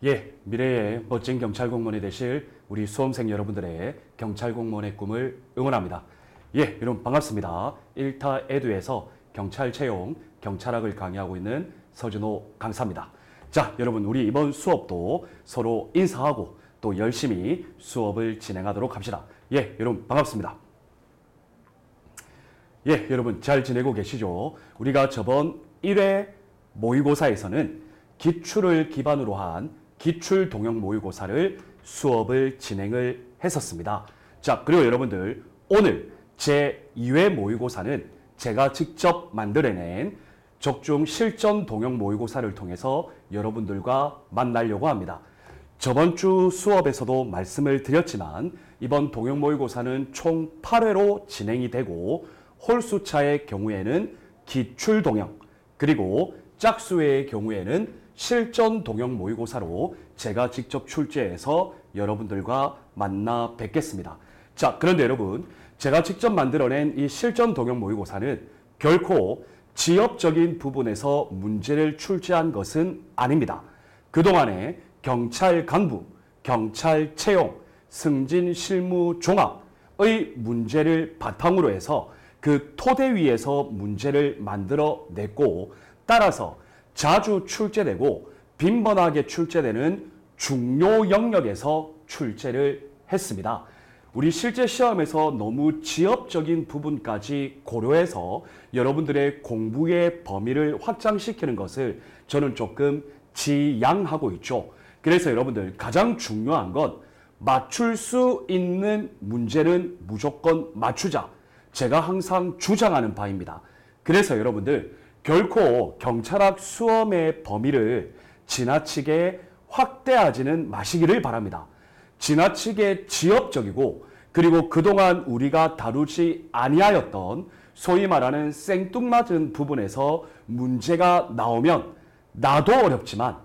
미래의 멋진 경찰 공무원이 되실 우리 수험생 여러분들의 경찰 공무원의 꿈을 응원합니다. 여러분 반갑습니다. 1타 에듀에서 경찰 채용, 경찰학을 강의하고 있는 서준호 강사입니다. 자, 여러분 우리 이번 수업도 서로 인사하고 또 열심히 수업을 진행하도록 합시다. 여러분 반갑습니다. 여러분 잘 지내고 계시죠? 우리가 저번 1회 모의고사에서는 기출을 기반으로 한 기출 동형 모의고사를 수업을 진행을 했었습니다. 자, 그리고 여러분들 오늘 제 2회 모의고사는 제가 직접 만들어낸 적중 실전 동형 모의고사를 통해서 여러분들과 만나려고 합니다. 저번 주 수업에서도 말씀을 드렸지만 이번 동형 모의고사는 총 8회로 진행이 되고 홀수차의 경우에는 기출 동형, 그리고 짝수회의 경우에는 실전 동형 모의고사로 제가 직접 출제해서 여러분들과 만나 뵙겠습니다. 자, 그런데 여러분, 제가 직접 만들어낸 이 실전 동형 모의고사는 결코 지엽적인 부분에서 문제를 출제한 것은 아닙니다. 그동안에 경찰 강부, 경찰 채용, 승진 실무 종합의 문제를 바탕으로 해서 그 토대 위에서 문제를 만들어 냈고, 따라서 자주 출제되고 빈번하게 출제되는 중요 영역에서 출제를 했습니다. 우리 실제 시험에서 너무 지엽적인 부분까지 고려해서 여러분들의 공부의 범위를 확장시키는 것을 저는 조금 지양하고 있죠. 그래서 여러분들 가장 중요한 건 맞출 수 있는 문제는 무조건 맞추자. 제가 항상 주장하는 바입니다. 그래서 여러분들 결코 경찰학 수험의 범위를 지나치게 확대하지는 마시기를 바랍니다. 지나치게 지엽적이고 그리고 그동안 우리가 다루지 아니하였던 소위 말하는 생뚱맞은 부분에서 문제가 나오면 나도 어렵지만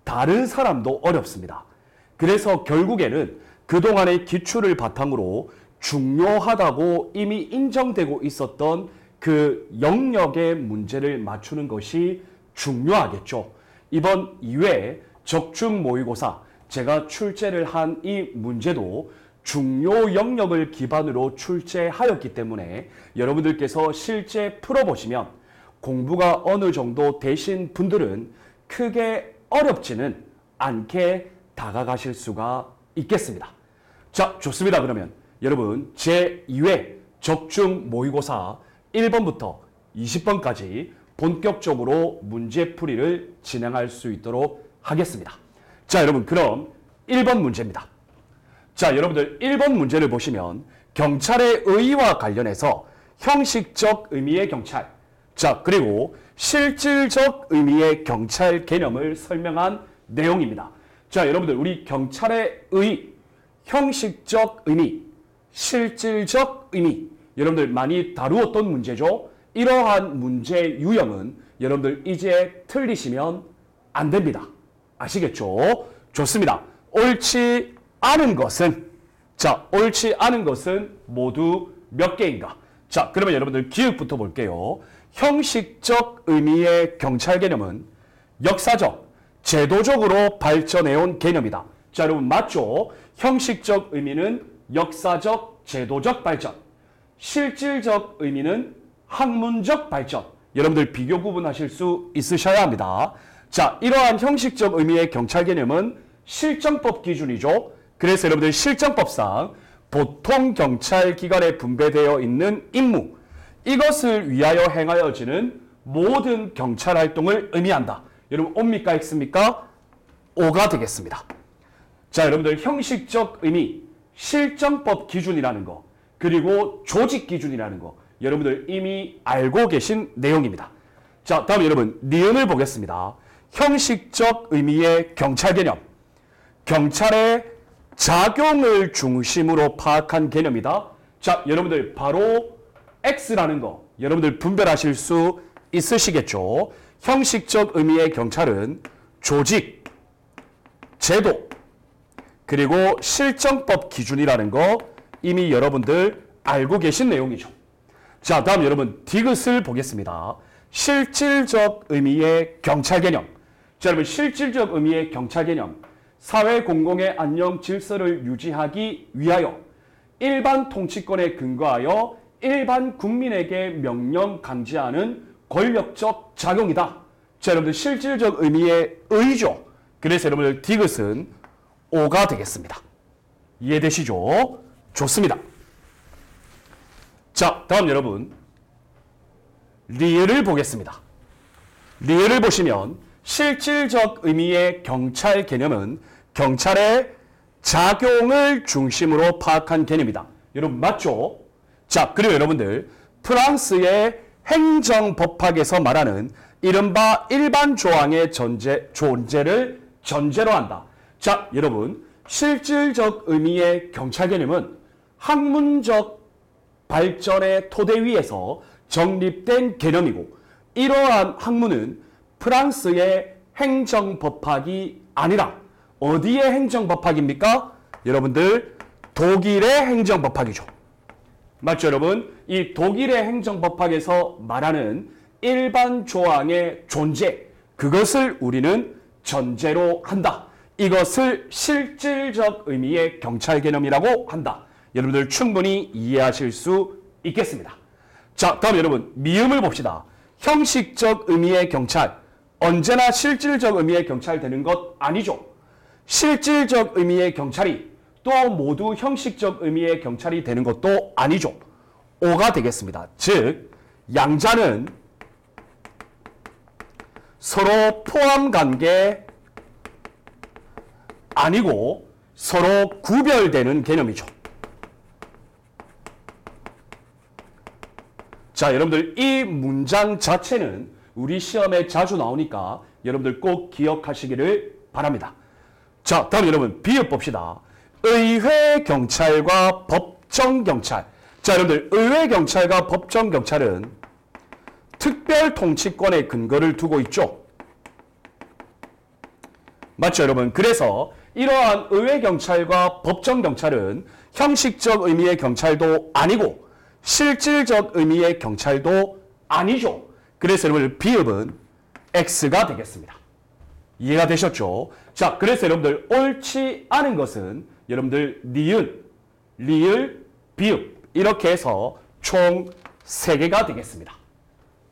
다른 사람도 어렵습니다. 그래서 결국에는 그동안의 기출을 바탕으로 중요하다고 이미 인정되고 있었던 그 영역의 문제를 맞추는 것이 중요하겠죠. 이번 2회 적중 모의고사 제가 출제를 한 이 문제도 중요 영역을 기반으로 출제하였기 때문에 여러분들께서 실제 풀어보시면 공부가 어느 정도 되신 분들은 크게 어렵지는 않게 다가가실 수가 있겠습니다. 자, 좋습니다. 그러면 여러분 제2회 적중 모의고사 1번부터 20번까지 본격적으로 문제풀이를 진행할 수 있도록 하겠습니다. 자, 여러분 그럼 1번 문제입니다. 자, 여러분들 1번 문제를 보시면 경찰의 의의와 관련해서 형식적 의미의 경찰, 자, 그리고 실질적 의미의 경찰 개념을 설명한 내용입니다. 자, 여러분들 우리 경찰의 의의, 형식적 의미, 실질적 의미, 여러분들 많이 다루었던 문제죠. 이러한 문제 유형은 여러분들 이제 틀리시면 안 됩니다. 아시겠죠? 좋습니다. 옳지 않은 것은, 자, 옳지 않은 것은 모두 몇 개인가? 자, 그러면 여러분들 기억부터 볼게요. 형식적 의미의 경찰 개념은 역사적, 제도적으로 발전해온 개념이다. 자, 여러분 맞죠? 형식적 의미는 역사적, 제도적 발전. 실질적 의미는 학문적 발전. 여러분들 비교 구분하실 수 있으셔야 합니다. 자, 이러한 형식적 의미의 경찰 개념은 실정법 기준이죠. 그래서 여러분들 실정법상 보통 경찰 기관에 분배되어 있는 임무, 이것을 위하여 행하여지는 모든 경찰 활동을 의미한다. 여러분 O입니까 X입니까? O가 되겠습니다. 자, 여러분들 형식적 의미, 실정법 기준이라는 거, 그리고 조직 기준이라는 거 여러분들 이미 알고 계신 내용입니다. 자, 다음 여러분 니은을 보겠습니다. 형식적 의미의 경찰 개념, 경찰의 작용을 중심으로 파악한 개념이다. 자, 여러분들 바로 X라는 거 여러분들 분별하실 수 있으시겠죠. 형식적 의미의 경찰은 조직, 제도, 그리고 실정법 기준이라는 거 이미 여러분들 알고 계신 내용이죠. 자, 다음 여러분 디귿을 보겠습니다. 실질적 의미의 경찰 개념. 자, 여러분 실질적 의미의 경찰 개념. 사회 공공의 안녕 질서를 유지하기 위하여 일반 통치권에 근거하여 일반 국민에게 명령 강제하는 권력적 작용이다. 자, 여러분들 실질적 의미의 의죠. 그래서 여러분들 디귿은 O가 되겠습니다. 이해되시죠? 좋습니다. 자, 다음 여러분 리을을 보겠습니다. 리을을 보시면 실질적 의미의 경찰 개념은 경찰의 작용을 중심으로 파악한 개념이다. 여러분 맞죠? 자, 그리고 여러분들 프랑스의 행정법학에서 말하는 이른바 일반 조항의 존재를 전제로 한다. 자, 여러분 실질적 의미의 경찰 개념은 학문적 발전의 토대 위에서 정립된 개념이고 이러한 학문은 프랑스의 행정법학이 아니라 어디의 행정법학입니까? 여러분들 독일의 행정법학이죠. 맞죠, 여러분? 이 독일의 행정법학에서 말하는 일반 조항의 존재, 그것을 우리는 전제로 한다. 이것을 실질적 의미의 경찰 개념이라고 한다. 여러분들 충분히 이해하실 수 있겠습니다. 자, 다음 여러분 미음을 봅시다. 형식적 의미의 경찰, 언제나 실질적 의미의 경찰 되는 것 아니죠. 실질적 의미의 경찰이 또 모두 형식적 의미의 경찰이 되는 것도 아니죠. O가 되겠습니다. 즉 양자는 서로 포함관계 아니고 서로 구별되는 개념이죠. 자, 여러분들 이 문장 자체는 우리 시험에 자주 나오니까 여러분들 꼭 기억하시기를 바랍니다. 자, 다음 여러분 비읍 봅시다. 의회경찰과 법정경찰. 자, 여러분들 의회경찰과 법정경찰은 특별통치권의 근거를 두고 있죠. 맞죠, 여러분? 그래서 이러한 의회경찰과 법정경찰은 형식적 의미의 경찰도 아니고 실질적 의미의 경찰도 아니죠. 그래서 여러분들 비읍은 X가 되겠습니다. 이해가 되셨죠? 자, 그래서 여러분들 옳지 않은 것은 여러분들 니은, 리을, 비읍 이렇게 해서 총 3개가 되겠습니다.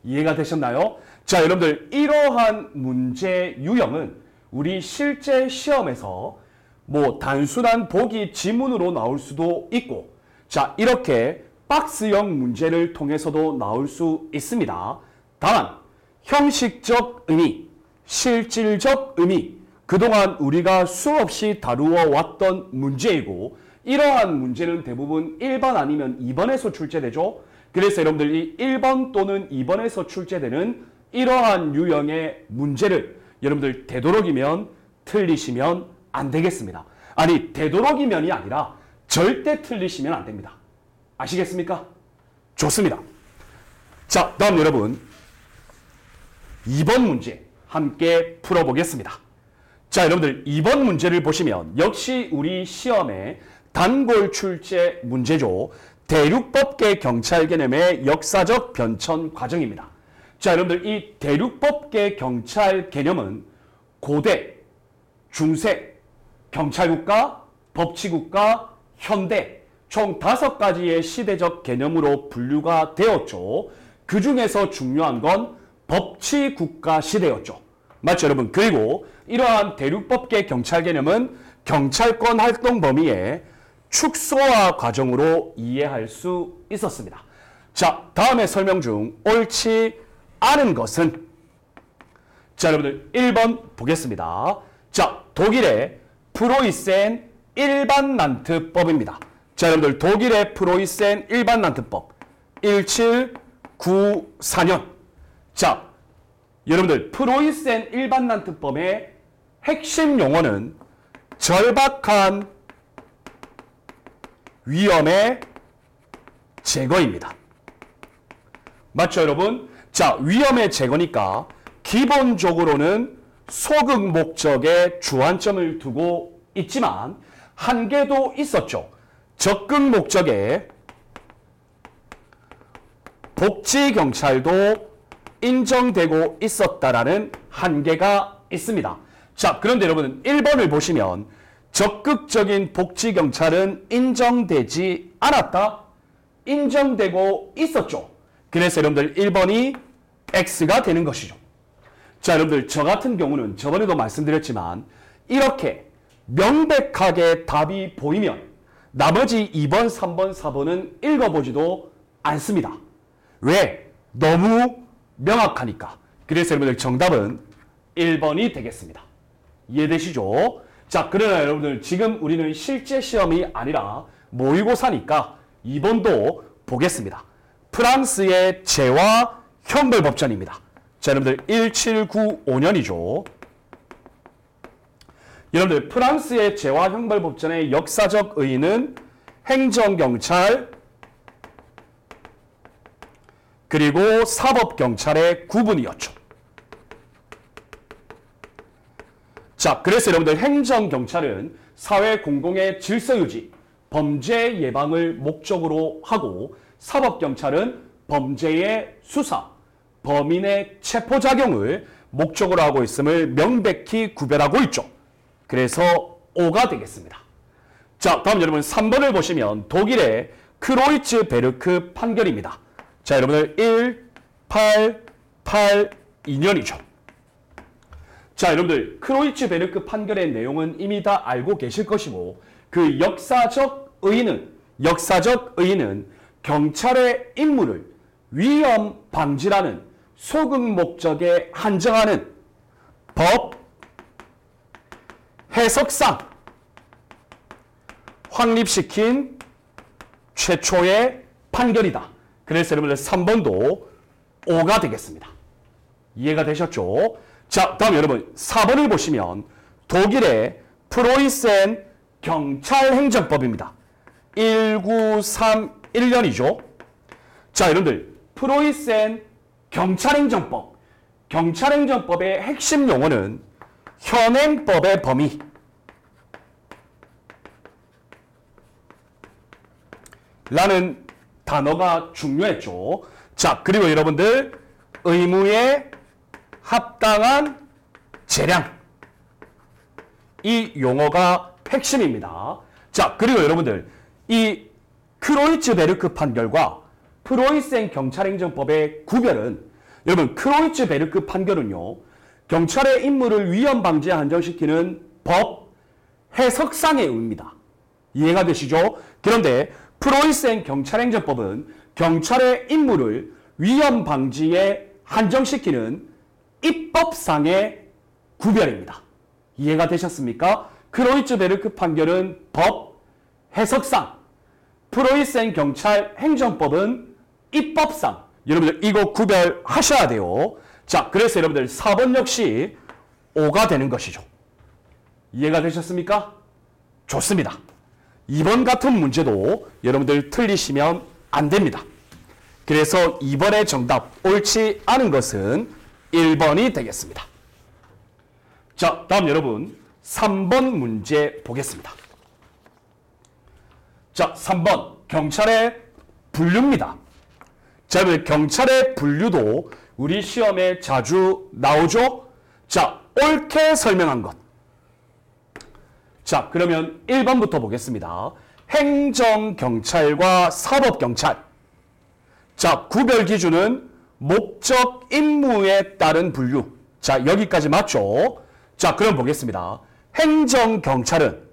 이해가 되셨나요? 자, 여러분들 이러한 문제 유형은 우리 실제 시험에서 뭐 단순한 보기 지문으로 나올 수도 있고, 자, 이렇게 박스형 문제를 통해서도 나올 수 있습니다. 다만 형식적 의미, 실질적 의미, 그동안 우리가 수없이 다루어 왔던 문제이고 이러한 문제는 대부분 1번 아니면 2번에서 출제되죠. 그래서 여러분들 이 1번 또는 2번에서 출제되는 이러한 유형의 문제를 여러분들 되도록이면 틀리시면 안 되겠습니다. 아니, 되도록이면이 아니라 절대 틀리시면 안 됩니다. 아시겠습니까? 좋습니다. 자, 다음 여러분 2번 문제 함께 풀어보겠습니다. 자, 여러분들 2번 문제를 보시면 역시 우리 시험에 단골 출제 문제죠. 대륙법계 경찰 개념의 역사적 변천 과정입니다. 자, 여러분들 이 대륙법계 경찰 개념은 고대, 중세, 경찰국가, 법치국가, 현대 총 5가지의 시대적 개념으로 분류가 되었죠. 그 중에서 중요한 건 법치국가 시대였죠. 맞죠, 여러분? 그리고 이러한 대륙법계 경찰 개념은 경찰권 활동 범위의 축소화 과정으로 이해할 수 있었습니다. 자, 다음에 설명 중 옳지 않은 것은, 자, 여러분들 1번 보겠습니다. 자, 독일의 프로이센 일반난트법입니다. 자, 여러분들 독일의 프로이센 일반난트법 1794년. 자, 여러분들 프로이센 일반난트법의 핵심 용어는 절박한 위험의 제거입니다. 맞죠, 여러분? 자, 위험의 제거니까 기본적으로는 소극 목적에 주안점을 두고 있지만 한계도 있었죠. 적극 목적에 복지경찰도 인정되고 있었다라는 한계가 있습니다. 자, 그런데 여러분 1번을 보시면 적극적인 복지경찰은 인정되지 않았다. 인정되고 있었죠. 그래서 여러분들 1번이 X가 되는 것이죠. 자, 여러분들 저 같은 경우는 저번에도 말씀드렸지만 이렇게 명백하게 답이 보이면 나머지 2번, 3번, 4번은 읽어보지도 않습니다. 왜? 너무 명확하니까. 그래서 여러분들 정답은 1번이 되겠습니다. 이해되시죠? 자, 그러나 여러분들 지금 우리는 실제 시험이 아니라 모의고사니까 2번도 보겠습니다. 프랑스의 재화 형벌법전입니다. 자, 여러분들 1795년이죠. 여러분들 프랑스의 재화 형벌법전의 역사적 의의는 행정경찰 그리고 사법경찰의 구분이었죠. 자, 그래서 여러분들 행정경찰은 사회 공공의 질서 유지, 범죄 예방을 목적으로 하고 사법경찰은 범죄의 수사, 범인의 체포작용을 목적으로 하고 있음을 명백히 구별하고 있죠. 그래서 O가 되겠습니다. 자, 다음 여러분 3번을 보시면 독일의 크로이츠베르크 판결입니다. 자, 여러분들 1882년이죠. 자, 여러분들 크로이츠베르크 판결의 내용은 이미 다 알고 계실 것이고 그 역사적 의의는 경찰의 임무를 위험 방지라는 소극 목적에 한정하는 법 해석상 확립시킨 최초의 판결이다. 그래서 여러분들 3번도 O가 되겠습니다. 이해가 되셨죠? 자, 다음 여러분 4번을 보시면 독일의 프로이센 경찰행정법입니다. 1931년이죠. 자, 여러분들 프로이센 경찰행정법의 핵심 용어는 현행법의 범위 라는 단어가 중요했죠. 자, 그리고 여러분들 의무의 합당한 재량 이 용어가 핵심입니다. 자, 그리고 여러분들 이 크로이츠베르크 판결과 프로이센 경찰행정법의 구별은 여러분 크로이츠베르크 판결은요 경찰의 임무를 위험 방지에 한정시키는 법 해석상의 의미입니다. 이해가 되시죠? 그런데 프로이센 경찰행정법은 경찰의 임무를 위험 방지에 한정시키는 입법상의 구별입니다. 이해가 되셨습니까? 크로이츠베르크 판결은 법 해석상, 프로이센 경찰행정법은 입법상. 여러분들 이거 구별하셔야 돼요. 자, 그래서 여러분들 4번 역시 O가 되는 것이죠. 이해가 되셨습니까? 좋습니다. 2번 같은 문제도 여러분들 틀리시면 안 됩니다. 그래서 2번의 정답 옳지 않은 것은 1번이 되겠습니다. 자, 다음 여러분 3번 문제 보겠습니다. 자, 3번 경찰의 분류입니다. 자, 여러분 경찰의 분류도 우리 시험에 자주 나오죠? 자, 옳게 설명한 것. 자, 그러면 1번부터 보겠습니다. 행정경찰과 사법경찰. 자, 구별 기준은 목적 임무에 따른 분류. 자, 여기까지 맞죠? 자, 그럼 보겠습니다. 행정경찰은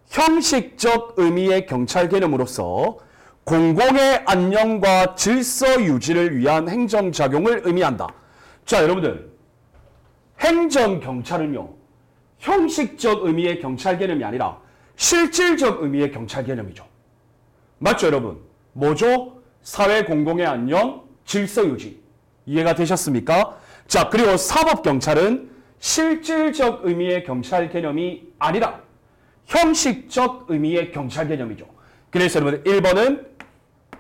형식적 의미의 경찰 개념으로서 공공의 안녕과 질서 유지를 위한 행정작용을 의미한다. 자, 여러분들 행정경찰은요 형식적 의미의 경찰 개념이 아니라 실질적 의미의 경찰 개념이죠. 맞죠, 여러분? 뭐죠? 사회 공공의 안녕, 질서 유지. 이해가 되셨습니까? 자, 그리고 사법경찰은 실질적 의미의 경찰 개념이 아니라 형식적 의미의 경찰 개념이죠. 그래서 여러분 1번은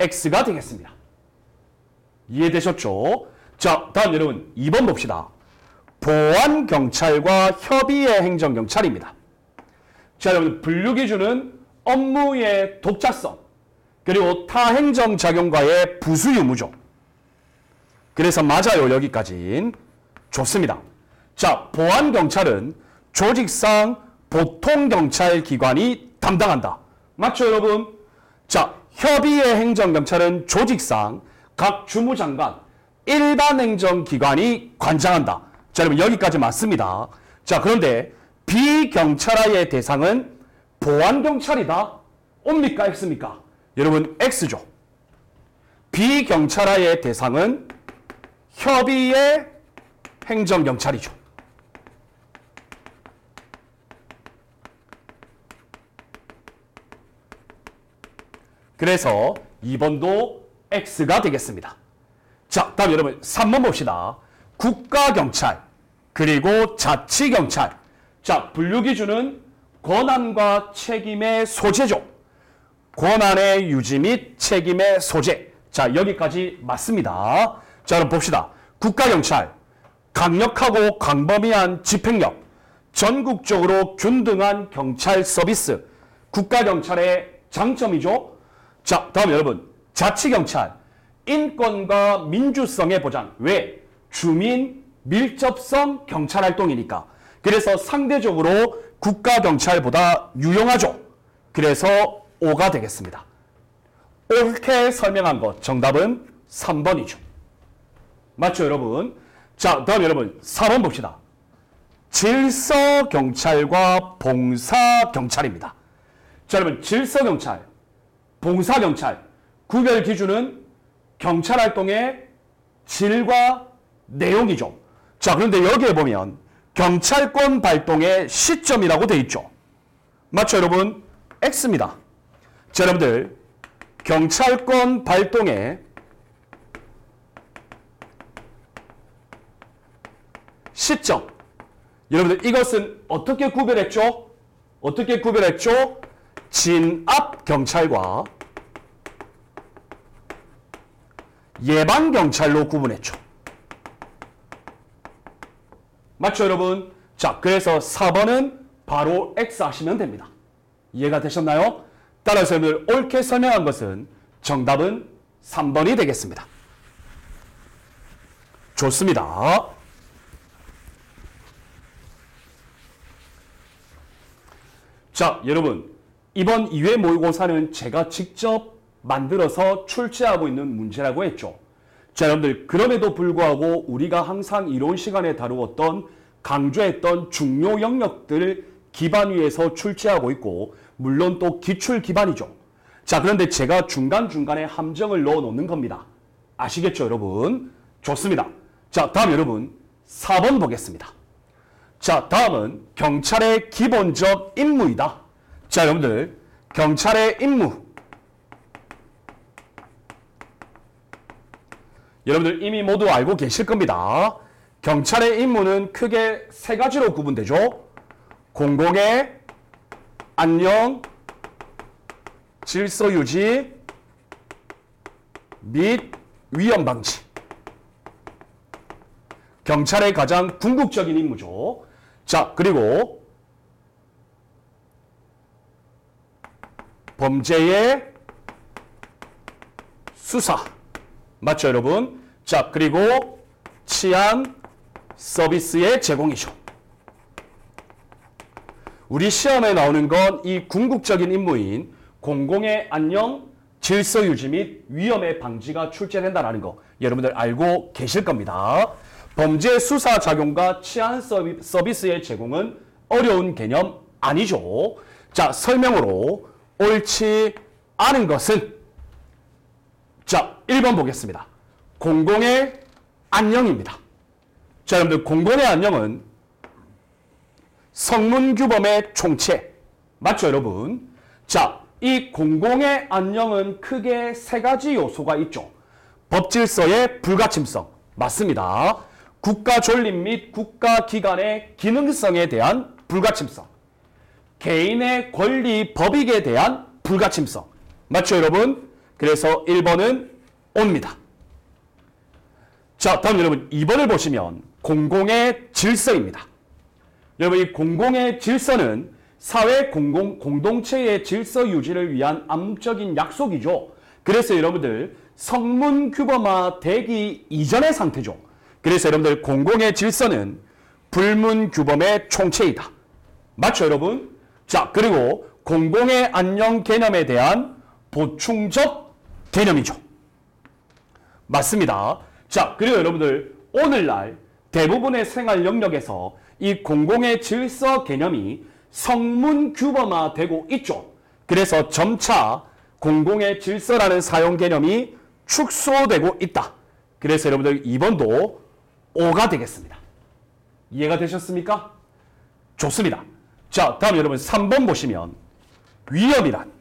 X가 되겠습니다. 이해되셨죠? 자, 다음 여러분 2번 봅시다. 보안경찰과 협의의 행정경찰입니다. 자, 여러분 분류 기준은 업무의 독자성 그리고 타 행정작용과의 부수 유무죠. 그래서 맞아요. 여기까지는 좋습니다. 자, 보안경찰은 조직상 보통 경찰 기관이 담당한다. 맞죠, 여러분? 자, 협의회 행정경찰은 조직상 각 주무장관, 일반 행정기관이 관장한다. 자, 여러분 여기까지 맞습니다. 자, 그런데 비경찰화의 대상은 보안경찰이다. 옵니까? X입니까? 여러분 X죠. 비경찰화의 대상은 협의회 행정경찰이죠. 그래서 2번도 X가 되겠습니다. 자, 다음 여러분 3번 봅시다. 국가경찰 그리고 자치경찰. 자, 분류 기준은 권한과 책임의 소재죠. 권한의 유지 및 책임의 소재. 자, 여기까지 맞습니다. 자, 그럼 봅시다. 국가경찰, 강력하고 광범위한 집행력, 전국적으로 균등한 경찰 서비스, 국가경찰의 장점이죠. 자, 다음 여러분, 자치경찰, 인권과 민주성의 보장. 왜? 주민 밀접성 경찰활동이니까. 그래서 상대적으로 국가경찰보다 유용하죠. 그래서 5가 되겠습니다. 옳게 설명한 것, 정답은 3번이죠. 맞죠, 여러분? 자, 다음 여러분 4번 봅시다. 질서경찰과 봉사경찰입니다. 자, 여러분 질서경찰, 봉사경찰 구별 기준은 경찰활동의 질과 내용이죠. 자, 그런데 여기에 보면 경찰권 발동의 시점이라고 되어 있죠. 맞죠, 여러분? X입니다. 자, 여러분들 경찰권 발동의 시점. 여러분들 이것은 어떻게 구별했죠? 어떻게 구별했죠? 진압 경찰과 예방 경찰로 구분했죠. 맞죠, 여러분? 자, 그래서 4번은 바로 X 하시면 됩니다. 이해가 되셨나요? 따라서 여러분들 옳게 설명한 것은 정답은 3번이 되겠습니다. 좋습니다. 자, 여러분 이번 2회 모의고사는 제가 직접 만들어서 출제하고 있는 문제라고 했죠. 자, 여러분들 그럼에도 불구하고 우리가 항상 이론 시간에 다루었던 강조했던 중요 영역들 기반 위에서 출제하고 있고 물론 또 기출 기반이죠. 자, 그런데 제가 중간중간에 함정을 넣어 놓는 겁니다. 아시겠죠, 여러분? 좋습니다. 자, 다음 여러분 4번 보겠습니다. 자, 다음은 경찰의 기본적 임무이다. 자, 여러분들 경찰의 임무. 여러분들 이미 모두 알고 계실 겁니다. 경찰의 임무는 크게 세 가지로 구분되죠. 공공의 안녕, 질서 유지 및 위험 방지. 경찰의 가장 궁극적인 임무죠. 자, 그리고 범죄의 수사. 맞죠, 여러분? 자, 그리고 치안 서비스의 제공이죠. 우리 시험에 나오는 건 이 궁극적인 임무인 공공의 안녕, 질서 유지 및 위험의 방지가 출제된다는 거 여러분들 알고 계실 겁니다. 범죄 수사 작용과 치안 서비스의 제공은 어려운 개념 아니죠. 자, 설명으로 옳지 않은 것은 자, 1번 보겠습니다. 공공의 안녕입니다. 자, 여러분들 공공의 안녕은 성문규범의 총체. 맞죠, 여러분? 자, 이 공공의 안녕은 크게 세 가지 요소가 있죠. 법질서의 불가침성. 맞습니다. 국가 존립 및 국가기관의 기능성에 대한 불가침성. 개인의 권리 법익에 대한 불가침성. 맞죠, 여러분? 그래서 1번은 옵니다. 자, 다음 여러분 2번을 보시면 공공의 질서입니다. 여러분 이 공공의 질서는 사회 공동체의 질서 유지를 위한 암묵적인 약속이죠. 그래서 여러분들 성문규범화 되기 이전의 상태죠. 그래서 여러분들 공공의 질서는 불문규범의 총체이다. 맞죠, 여러분? 자, 그리고 공공의 안녕 개념에 대한 보충적 개념이죠. 맞습니다. 자, 그리고 여러분들 오늘날 대부분의 생활 영역에서 이 공공의 질서 개념이 성문 규범화되고 있죠. 그래서 점차 공공의 질서라는 사용 개념이 축소되고 있다. 그래서 여러분들 2번도 5가 되겠습니다. 이해가 되셨습니까? 좋습니다. 자, 다음 여러분 3번 보시면 위협이란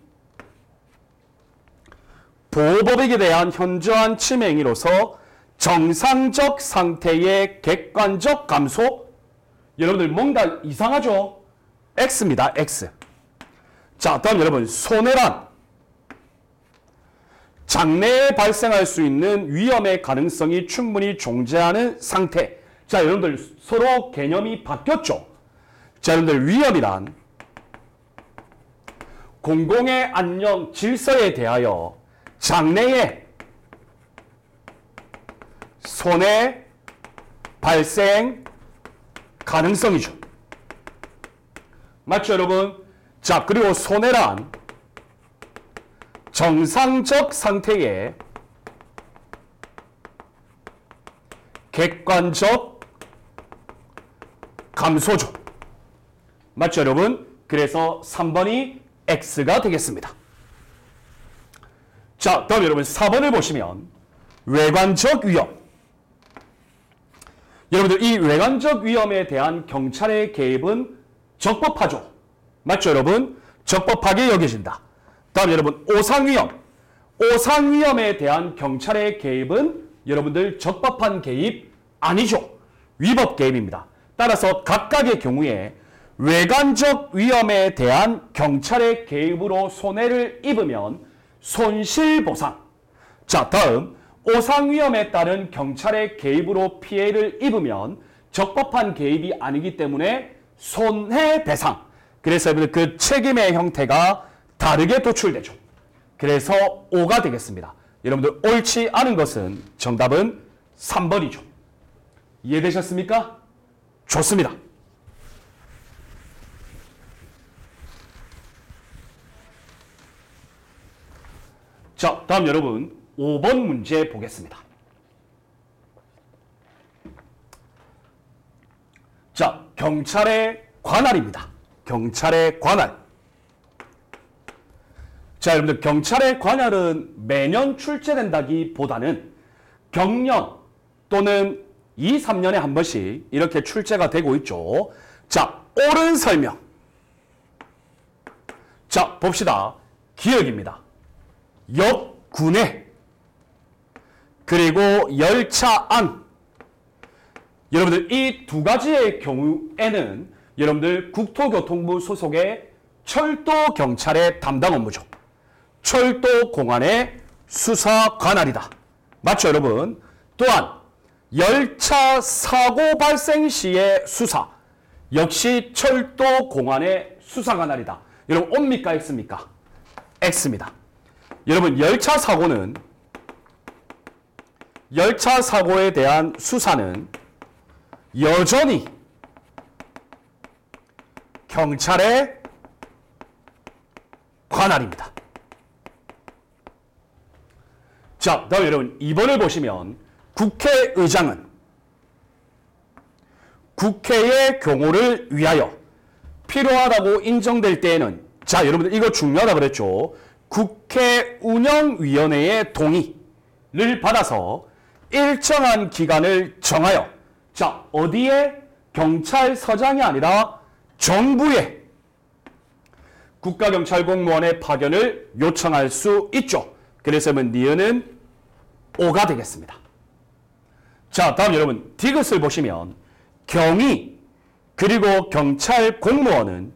보호법익에 대한 현저한 침해 행위로서 정상적 상태의 객관적 감소. 여러분들 뭔가 이상하죠? X입니다. X. 자, 다음 여러분 손해란 장래에 발생할 수 있는 위험의 가능성이 충분히 존재하는 상태. 자, 여러분들 서로 개념이 바뀌었죠? 자, 여러분들 위협이란 공공의 안녕 질서에 대하여 장래에 손해 발생 가능성이죠. 맞죠, 여러분? 자, 그리고 손해란 정상적 상태의 객관적 감소죠. 맞죠, 여러분? 그래서 3번이 X가 되겠습니다. 자, 다음 여러분 4번을 보시면 외관적 위험. 여러분들 이 외관적 위험에 대한 경찰의 개입은 적법하죠. 맞죠, 여러분? 적법하게 여겨진다. 다음 여러분 오상위험. 오상위험에 대한 경찰의 개입은 여러분들 적법한 개입 아니죠. 위법 개입입니다. 따라서 각각의 경우에 외관적 위험에 대한 경찰의 개입으로 손해를 입으면 손실보상. 자, 다음 오상위험에 따른 경찰의 개입으로 피해를 입으면 적법한 개입이 아니기 때문에 손해배상. 그래서 여러분들 그 책임의 형태가 다르게 도출되죠. 그래서 5가 되겠습니다. 여러분들 옳지 않은 것은 정답은 3번이죠. 이해되셨습니까? 좋습니다. 자, 다음 여러분 5번 문제 보겠습니다. 자, 경찰의 관할입니다. 경찰의 관할. 자, 여러분들 경찰의 관할은 매년 출제된다기보다는 경년 또는 2, 3년에 한 번씩 이렇게 출제가 되고 있죠. 자, 옳은 설명. 자, 봅시다. 기억입니다. 옆 군내 그리고 열차 안. 여러분들 이 두 가지의 경우에는 여러분들 국토교통부 소속의 철도경찰의 담당 업무죠. 철도공안의 수사 관할이다. 맞죠, 여러분? 또한 열차 사고 발생 시의 수사 역시 철도공안의 수사 관할이다. 여러분 O입니까 X입니까? X입니다. 여러분 열차 사고에 대한 수사는 여전히 경찰의 관할입니다. 자, 다음 여러분 2번을 보시면 국회의장은 국회의 경호를 위하여 필요하다고 인정될 때에는, 자, 여러분들 이거 중요하다 그랬죠. 국회 운영위원회의 동의를 받아서 일정한 기간을 정하여, 자, 어디에? 경찰서장이 아니라 정부에 국가경찰공무원의 파견을 요청할 수 있죠. 그래서 니은은 5가 되겠습니다. 자, 다음 여러분 디귿을 보시면 경위 그리고 경찰 공무원은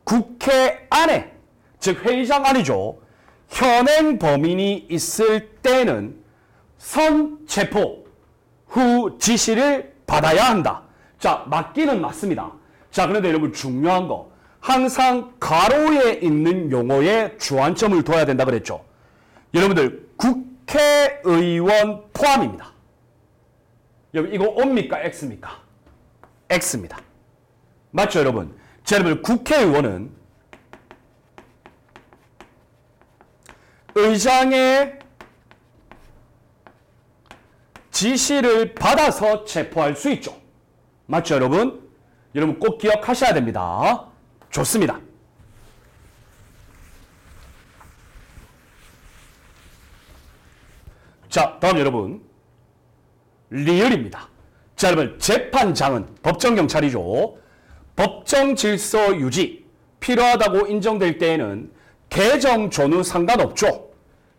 국회 안에, 즉 회의장 안이죠. 현행 범인이 있을 때는 선 체포 후 지시를 받아야 한다. 자, 맞기는 맞습니다. 자, 그런데 여러분 중요한 거, 항상 가로에 있는 용어에 주안점을 둬야 된다 그랬죠. 여러분들 국회의원 포함입니다. 여러분 이거 O입니까 X입니까? X입니다. 맞죠, 여러분? 자, 여러분, 국회의원은 의장의 지시를 받아서 체포할 수 있죠. 맞죠, 여러분? 여러분 꼭 기억하셔야 됩니다. 좋습니다. 자, 다음 여러분. 리을입니다. 자, 여러분, 재판장은 법정경찰이죠. 법정 질서 유지, 필요하다고 인정될 때에는 개정 전후 상관없죠.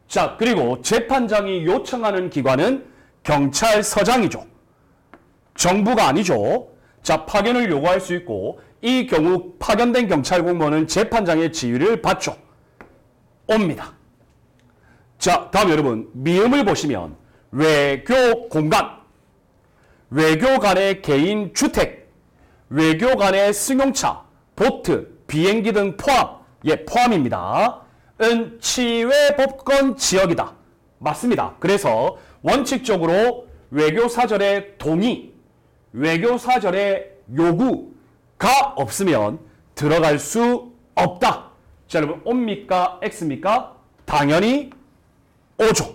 자, 그리고 재판장이 요청하는 기관은 경찰서장이죠. 정부가 아니죠. 자, 파견을 요구할 수 있고 이 경우 파견된 경찰 공무원은 재판장의 지휘를 받죠. 옵니다. 자, 다음 여러분, 미음을 보시면 외교 공간, 외교 간의 개인 주택, 외교 간의 승용차, 보트, 비행기 등 포함, 포함입니다. 은 치외법권 지역이다. 맞습니다. 그래서 원칙적으로 외교사절의 동의, 외교사절의 요구가 없으면 들어갈 수 없다. 자, 여러분, 옵니까? X입니까? 당연히 오죠.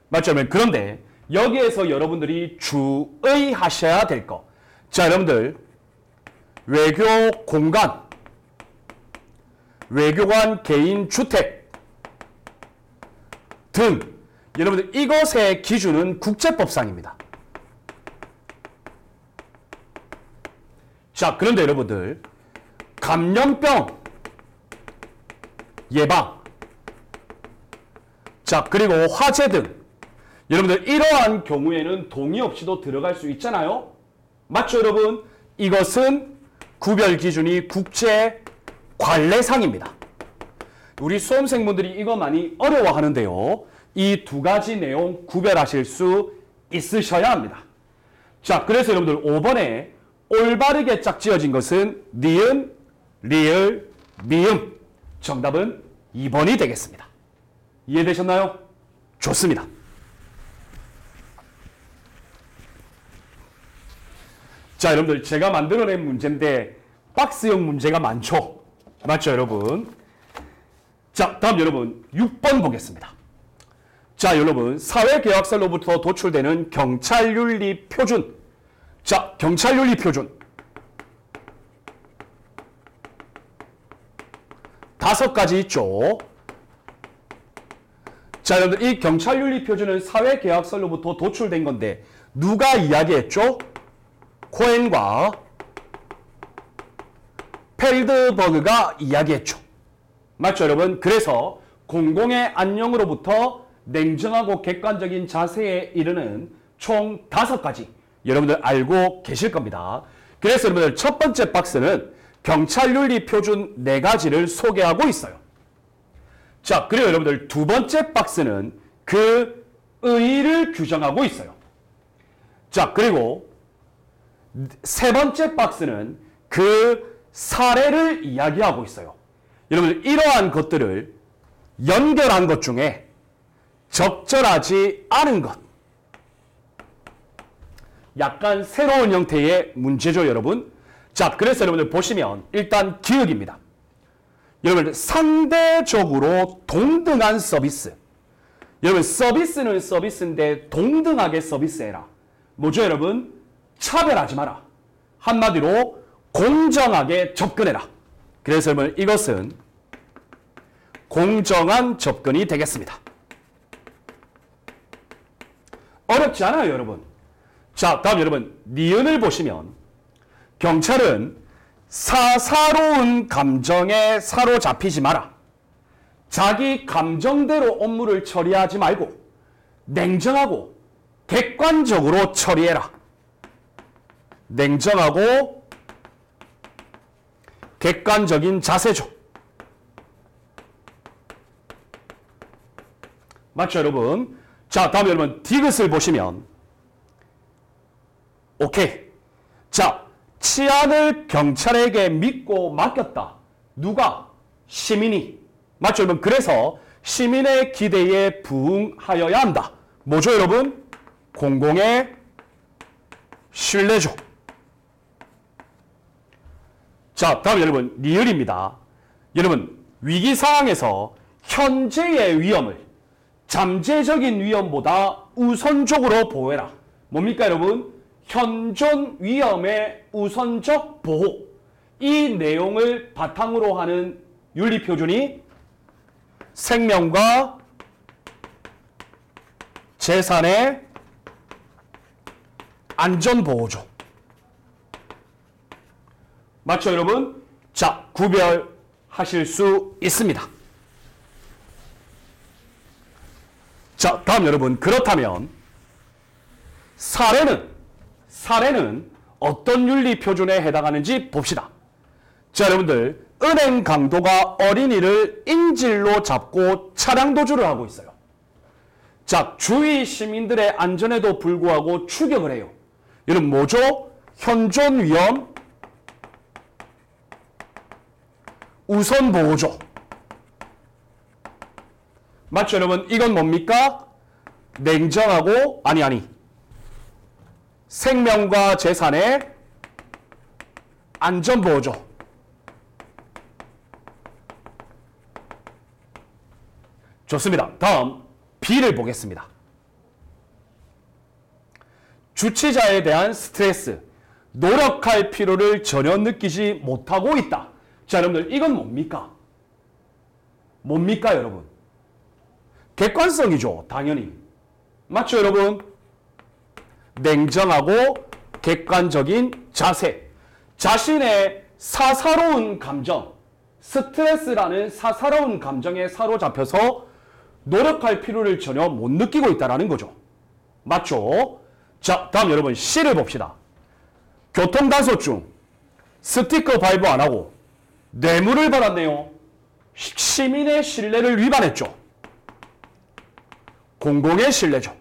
맞죠, 여러분? 그런데 여기에서 여러분들이 주의하셔야 될 거. 자, 여러분들, 외교 공간, 외교관 개인 주택 등 여러분들 이것의 기준은 국제법상입니다. 자, 그런데 여러분들 감염병 예방, 자, 그리고 화재 등 여러분들 이러한 경우에는 동의 없이도 들어갈 수 있잖아요. 맞죠, 여러분? 이것은 구별 기준이 국제 관례상입니다. 우리 수험생분들이 이거 많이 어려워하는데요. 이 두 가지 내용 구별하실 수 있으셔야 합니다. 자, 그래서 여러분들 5번에 올바르게 짝지어진 것은 니은, 리을, 미음. 정답은 2번이 되겠습니다. 이해되셨나요? 좋습니다. 자, 여러분들 제가 만들어낸 문제인데 박스형 문제가 많죠? 맞죠, 여러분? 자, 다음 여러분 6번 보겠습니다. 자, 여러분 사회계약서로부터 도출되는 경찰윤리 표준. 자, 경찰윤리 표준 5가지 있죠. 자, 여러분들 이 경찰윤리 표준은 사회계약서로부터 도출된 건데 누가 이야기했죠? 코엔과 펠드버그가 이야기했죠. 맞죠, 여러분? 그래서 공공의 안녕으로부터 냉정하고 객관적인 자세에 이르는 총 5가지 여러분들 알고 계실 겁니다. 그래서 여러분들 첫 번째 박스는 경찰윤리 표준 4가지를 소개하고 있어요. 자, 그리고 여러분들 두 번째 박스는 그 의의를 규정하고 있어요. 자, 그리고 세 번째 박스는 그 사례를 이야기하고 있어요. 여러분들 이러한 것들을 연결한 것 중에 적절하지 않은 것, 약간 새로운 형태의 문제죠, 여러분. 자, 그래서 여러분들 보시면 일단 기억입니다. 여러분들 상대적으로 동등한 서비스. 여러분 서비스는 서비스인데 동등하게 서비스해라. 뭐죠, 여러분? 차별하지 마라. 한마디로 공정하게 접근해라. 그래서 여러분 이것은 공정한 접근이 되겠습니다. 어렵지 않아요, 여러분. 자, 다음 여러분 니은을 보시면 경찰은 사사로운 감정에 사로잡히지 마라. 자기 감정대로 업무를 처리하지 말고 냉정하고 객관적으로 처리해라. 냉정하고 객관적인 자세죠. 맞죠, 여러분? 자, 다음 여러분 디귿을 보시면 오케이. 자, 치안을 경찰에게 믿고 맡겼다. 누가? 시민이. 맞죠, 여러분? 그래서 시민의 기대에 부응하여야 한다. 뭐죠, 여러분? 공공의 신뢰죠. 자, 다음 여러분 리을입니다. 여러분 위기 상황에서 현재의 위험을 잠재적인 위험보다 우선적으로 보호해라. 뭡니까 여러분? 현존 위험의 우선적 보호. 이 내용을 바탕으로 하는 윤리표준이 생명과 재산의 안전보호죠. 맞죠 여러분? 자, 구별하실 수 있습니다. 자, 다음 여러분 그렇다면 사례는 어떤 윤리 표준에 해당하는지 봅시다. 자, 여러분들 은행 강도가 어린이를 인질로 잡고 차량 도주를 하고 있어요. 자, 주위 시민들의 안전에도 불구하고 추격을 해요. 이는 뭐죠? 현존 위험 우선 보호죠. 맞죠 여러분? 이건 뭡니까? 냉정하고 생명과 재산의 안전보호죠. 좋습니다. 다음 B를 보겠습니다. 주치자에 대한 스트레스, 노력할 필요를 전혀 느끼지 못하고 있다. 자, 여러분들 이건 뭡니까? 뭡니까 여러분? 객관성이죠. 당연히. 맞죠 여러분? 냉정하고 객관적인 자세. 자신의 사사로운 감정, 스트레스라는 사사로운 감정에 사로잡혀서 노력할 필요를 전혀 못 느끼고 있다는 거죠. 맞죠? 자, 다음 여러분 C를 봅시다. 교통단속 중 스티커 발부 안 하고 뇌물을 받았네요. 시민의 신뢰를 위반했죠. 공공의 신뢰죠.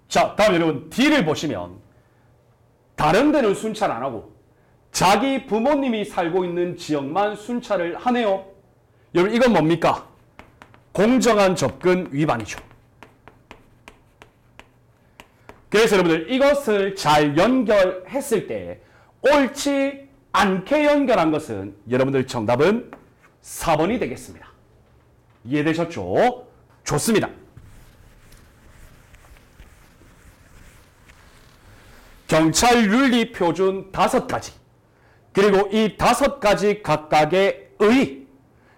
자, 다음 여러분 D를 보시면 다른 데는 순찰 안 하고 자기 부모님이 살고 있는 지역만 순찰을 하네요. 여러분 이건 뭡니까? 공정한 접근 위반이죠. 그래서 여러분들 이것을 잘 연결했을 때 옳지 않게 연결한 것은 여러분들 정답은 4번이 되겠습니다. 이해되셨죠? 좋습니다. 경찰 윤리 표준 5가지, 그리고 이 5가지 각각의 의,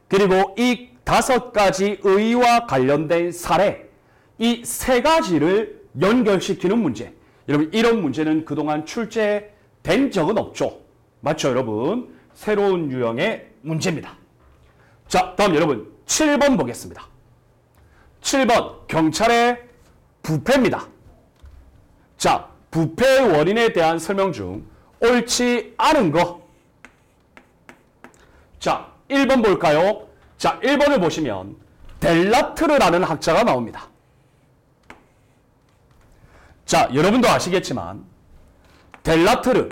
그리고 이 5가지 의와 관련된 사례, 이 3가지를 연결시키는 문제. 여러분 이런 문제는 그동안 출제된 적은 없죠. 맞죠 여러분? 새로운 유형의 문제입니다. 자, 다음 여러분 7번 보겠습니다. 7번 경찰의 부패입니다. 자, 부패의 원인에 대한 설명 중 옳지 않은 거. 자, 1번 볼까요? 자, 1번을 보시면 델라트르라는 학자가 나옵니다. 자, 여러분도 아시겠지만 델라트르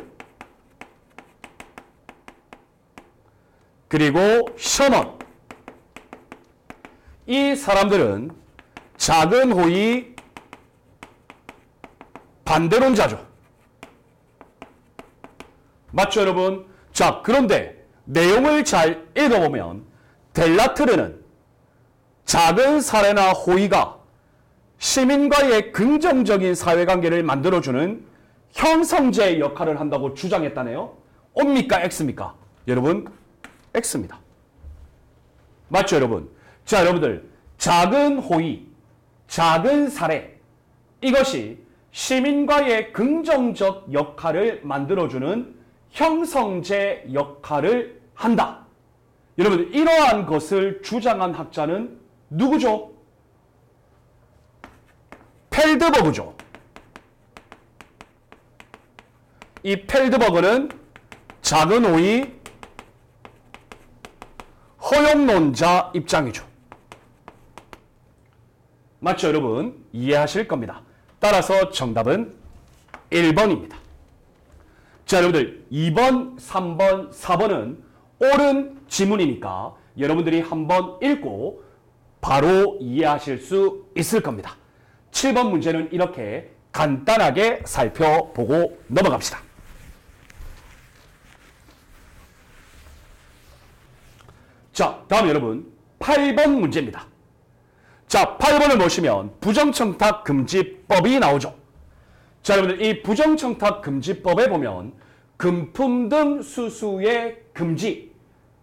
그리고 셔먼, 이 사람들은 작은 호의 반대론자죠. 맞죠 여러분? 자, 그런데 내용을 잘 읽어보면 델라트르는 작은 사례나 호의가 시민과의 긍정적인 사회관계를 만들어주는 형성제 역할을 한다고 주장했다네요. O입니까? X입니까? 여러분 X입니다. 맞죠 여러분? 자, 여러분들 작은 호의, 작은 사례, 이것이 시민과의 긍정적 역할을 만들어주는 형성제 역할을 한다. 여러분들 이러한 것을 주장한 학자는 누구죠? 펠드버그죠. 이 펠드버그는 작은 호의 허용론자 입장이죠. 맞죠 여러분? 이해하실 겁니다. 따라서 정답은 1번입니다. 자, 여러분들 2번, 3번, 4번은 옳은 지문이니까 여러분들이 한번 읽고 바로 이해하실 수 있을 겁니다. 7번 문제는 이렇게 간단하게 살펴보고 넘어갑시다. 자, 다음 여러분 8번 문제입니다. 자, 8번을 보시면 부정청탁 금지법이 나오죠. 자, 여러분들 이 부정청탁 금지법에 보면 금품 등 수수의 금지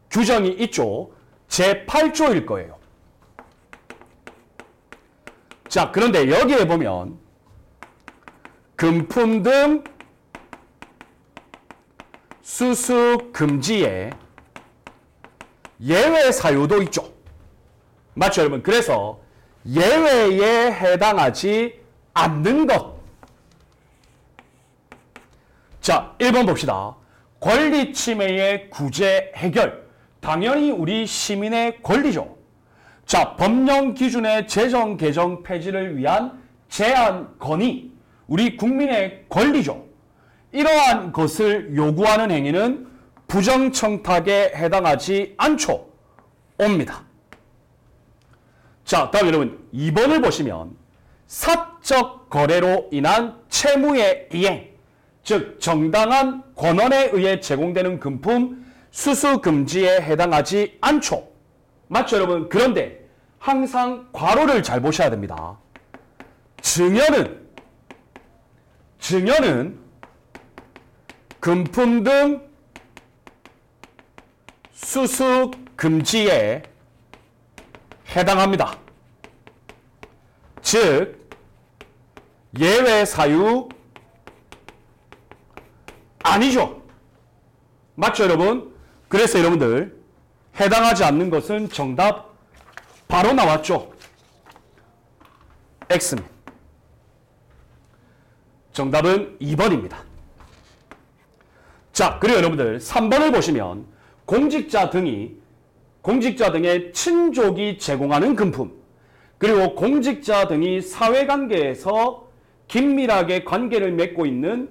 규정이 있죠. 제8조일 거예요. 자, 그런데 여기에 보면 금품 등 수수 금지에 예외 사유도 있죠. 맞죠, 여러분? 그래서 예외에 해당하지 않는 것. 자, 1번 봅시다. 권리 침해의 구제 해결. 당연히 우리 시민의 권리죠. 자, 법령 기준의 제정 개정 폐지를 위한 제한 건의. 우리 국민의 권리죠. 이러한 것을 요구하는 행위는 부정청탁에 해당하지 않죠. 옵니다. 자, 다음 여러분 2번을 보시면 사적 거래로 인한 채무의 이행, 즉 정당한 권한에 의해 제공되는 금품 수수 금지에 해당하지 않죠. 맞죠, 여러분? 그런데 항상 괄호를 잘 보셔야 됩니다. 증여는 금품 등 수수 금지에 해당합니다. 즉 예외 사유 아니죠. 맞죠, 여러분? 그래서 여러분들 해당하지 않는 것은 정답 바로 나왔죠. X입니다. 정답은 2번입니다. 자, 그리고 여러분들 3번을 보시면 공직자 등의 친족이 제공하는 금품, 그리고 공직자 등이 사회관계에서 긴밀하게 관계를 맺고 있는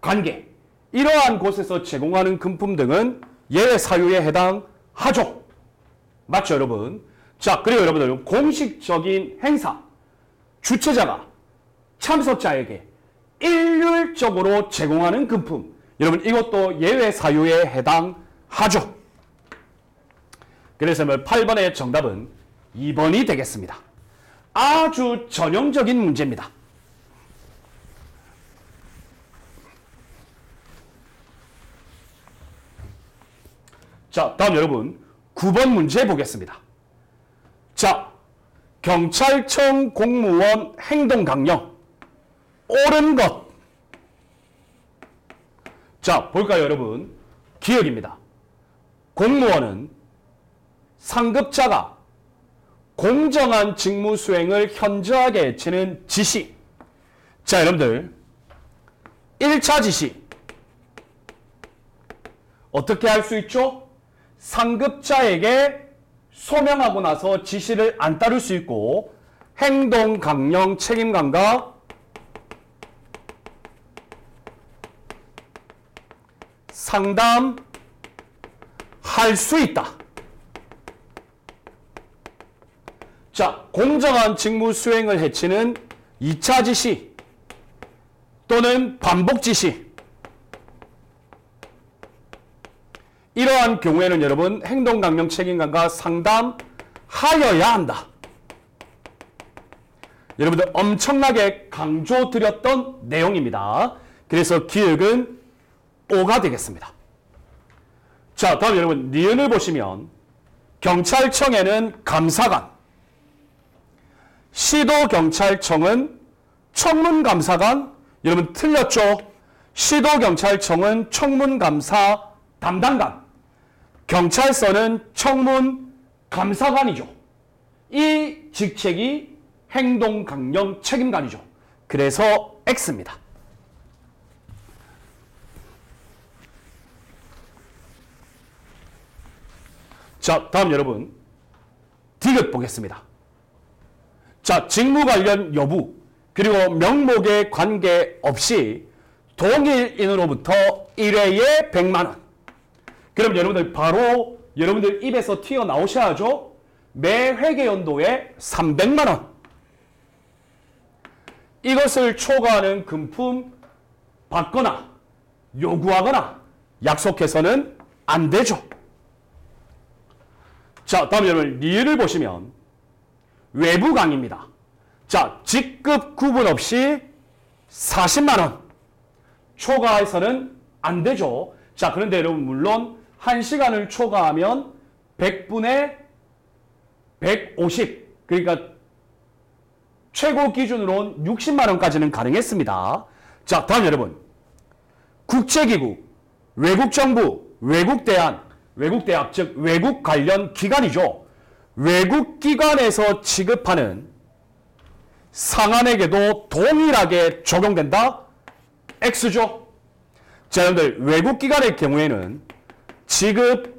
관계, 이러한 곳에서 제공하는 금품 등은 예외 사유에 해당하죠. 맞죠, 여러분? 자, 그리고 여러분들 공식적인 행사, 주최자가 참석자에게 일률적으로 제공하는 금품, 여러분 이것도 예외 사유에 해당하죠. 그래서 8번의 정답은 2번이 되겠습니다. 아주 전형적인 문제입니다. 자, 다음 여러분 9번 문제 보겠습니다. 자, 경찰청 공무원 행동강령 옳은 것. 자, 볼까요, 여러분? 기억입니다. 공무원은 상급자가 공정한 직무 수행을 현저하게 해치는 지시. 자, 여러분들 1차 지시 어떻게 할 수 있죠? 상급자에게 소명하고 나서 지시를 안 따를 수 있고 행동 강령 책임감과 상담할 수 있다. 자, 공정한 직무 수행을 해치는 2차 지시 또는 반복 지시. 이러한 경우에는 여러분 행동 강령 책임감과 상담하여야 한다. 여러분들 엄청나게 강조드렸던 내용입니다. 그래서 기억은 5가 되겠습니다. 자, 다음 여러분 니은을 보시면 경찰청에는 감사관, 시도경찰청은 청문감사관. 여러분 틀렸죠? 시도경찰청은 청문감사 담당관, 경찰서는 청문감사관이죠. 이 직책이 행동강령 책임관이죠. 그래서 X입니다. 자, 다음 여러분 디귿 보겠습니다. 자, 직무 관련 여부 그리고 명목에 관계없이 동일인으로부터 1회에 100만 원. 그럼 여러분들 바로 여러분들 입에서 튀어나오셔야죠. 매 회계 연도에 300만 원. 이것을 초과하는 금품 받거나 요구하거나 약속해서는 안 되죠. 자, 다음 여러분 리을을 보시면 외부 강의입니다. 자, 직급 구분 없이 40만 원. 초과해서는 안 되죠. 자, 그런데 여러분 물론 1시간을 초과하면 100분의 150. 그러니까 최고 기준으로는 60만 원까지는 가능했습니다. 자, 다음 여러분. 국제기구, 외국정부, 외국대안, 외국대학 즉 외국 관련 기관이죠. 외국 기관에서 지급하는 상한에게도 동일하게 적용된다? X죠. 자, 여러분들 외국 기관의 경우에는 지급하는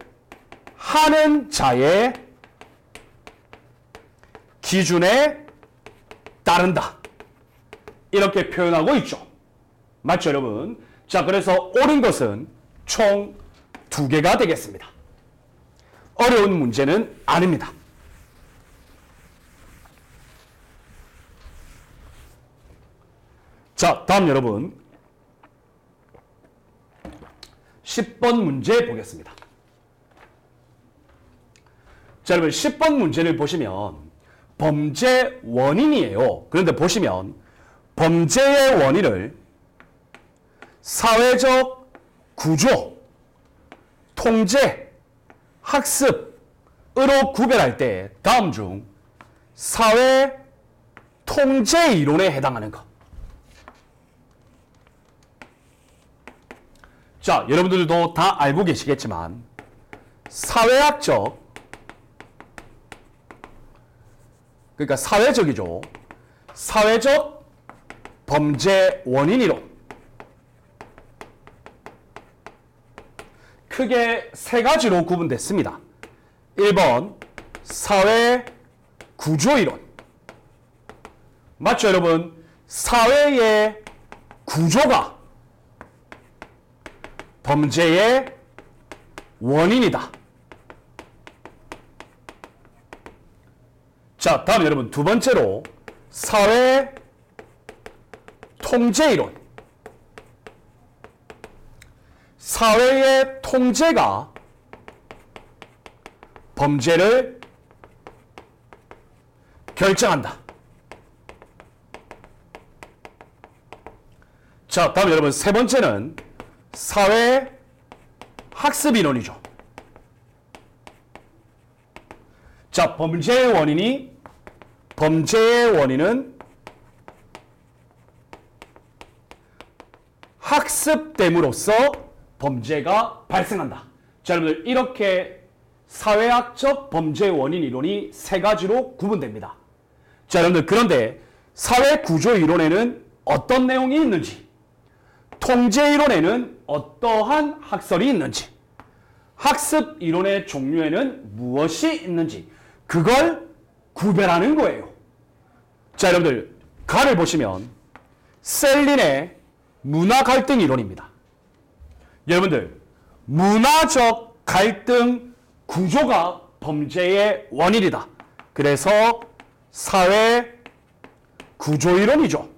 자의 기준에 따른다. 이렇게 표현하고 있죠. 맞죠, 여러분? 자, 그래서 옳은 것은 총 2개가 되겠습니다. 어려운 문제는 아닙니다. 자, 다음 여러분 10번 문제 보겠습니다. 자, 여러분 10번 문제를 보시면 범죄 원인이에요. 그런데 보시면 범죄의 원인을 사회적 구조, 통제, 학습으로 구별할 때 다음 중 사회 통제 이론에 해당하는 것. 자, 여러분들도 다 알고 계시겠지만 사회학적, 그러니까 사회적이죠. 사회적 범죄 원인 이론. 크게 3가지로 구분됐습니다. 1번 사회 구조 이론. 맞죠, 여러분? 사회의 구조가 범죄의 원인이다. 자, 다음 여러분 2번째로 사회 통제 이론. 사회의 통제가 범죄를 결정한다. 자, 다음 여러분 3번째는 사회 학습 이론이죠. 자, 범죄의 원인은 학습됨으로써 범죄가 발생한다. 자, 여러분들 이렇게 사회학적 범죄 원인 이론이 3가지로 구분됩니다. 자, 여러분들 그런데 사회 구조 이론에는 어떤 내용이 있는지, 통제 이론에는 어떠한 학설이 있는지, 학습 이론의 종류에는 무엇이 있는지 그걸 구별하는 거예요. 자, 여러분들 가를 보시면 셀린의 문화 갈등 이론입니다. 여러분들 문화적 갈등 구조가 범죄의 원인이다. 그래서 사회 구조 이론이죠.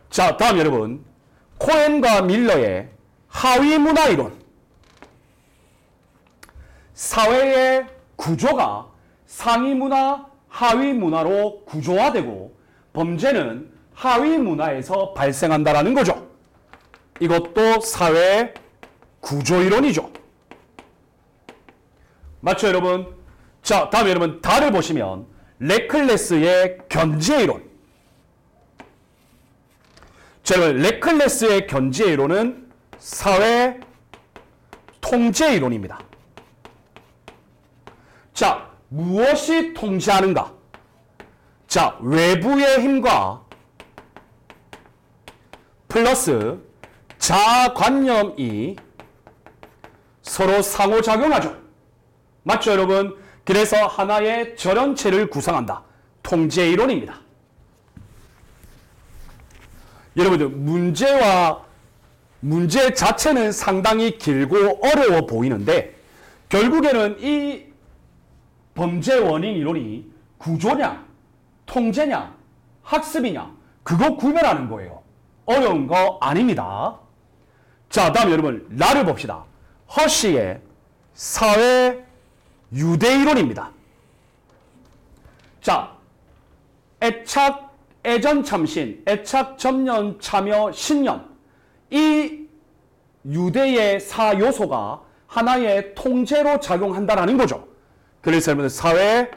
자, 다음 여러분 코엔과 밀러의 하위 문화 이론. 사회의 구조가 상위 문화, 하위 문화로 구조화되고 범죄는 하위 문화에서 발생한다라는 거죠. 이것도 사회 구조 이론이죠. 맞죠, 여러분? 자, 다음 여러분 다를 보시면 레클레스의 견제 이론. 자, 여러분 레클레스의 견제 이론은 사회 통제 이론입니다. 자, 무엇이 통제하는가? 자, 외부의 힘과 플러스 자아관념이 서로 상호작용하죠. 맞죠, 여러분? 그래서 하나의 절연체를 구성한다. 통제 이론입니다. 여러분들 문제 자체는 상당히 길고 어려워 보이는데 결국에는 이 범죄 원인 이론이 구조냐, 통제냐, 학습이냐 그거 구별하는 거예요. 어려운 거 아닙니다. 자, 다음 여러분 라를 봅시다. 허쉬의 사회 유대 이론입니다. 자, 애착, 애전, 참신, 애착, 전년, 참여, 신년. 이 유대의 4요소가 하나의 통제로 작용한다라는 거죠. 그래서 여러분들 사회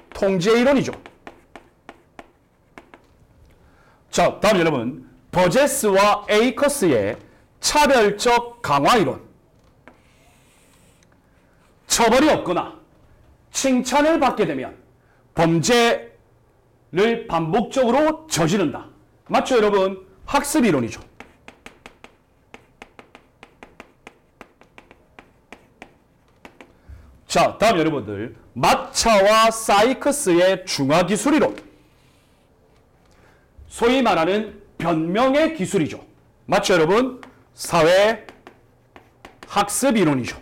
통제 이론이죠. 자, 다음 여러분 버제스와 에이커스의 차별적 강화 이론. 처벌이 없거나 칭찬을 받게 되면 범죄를 반복적으로 저지른다. 맞죠, 여러분? 학습 이론이죠. 자, 다음 여러분들 마차와 사이커스의 중화기술 이론. 소위 말하는 변명의 기술이죠. 맞죠, 여러분? 사회 학습 이론이죠.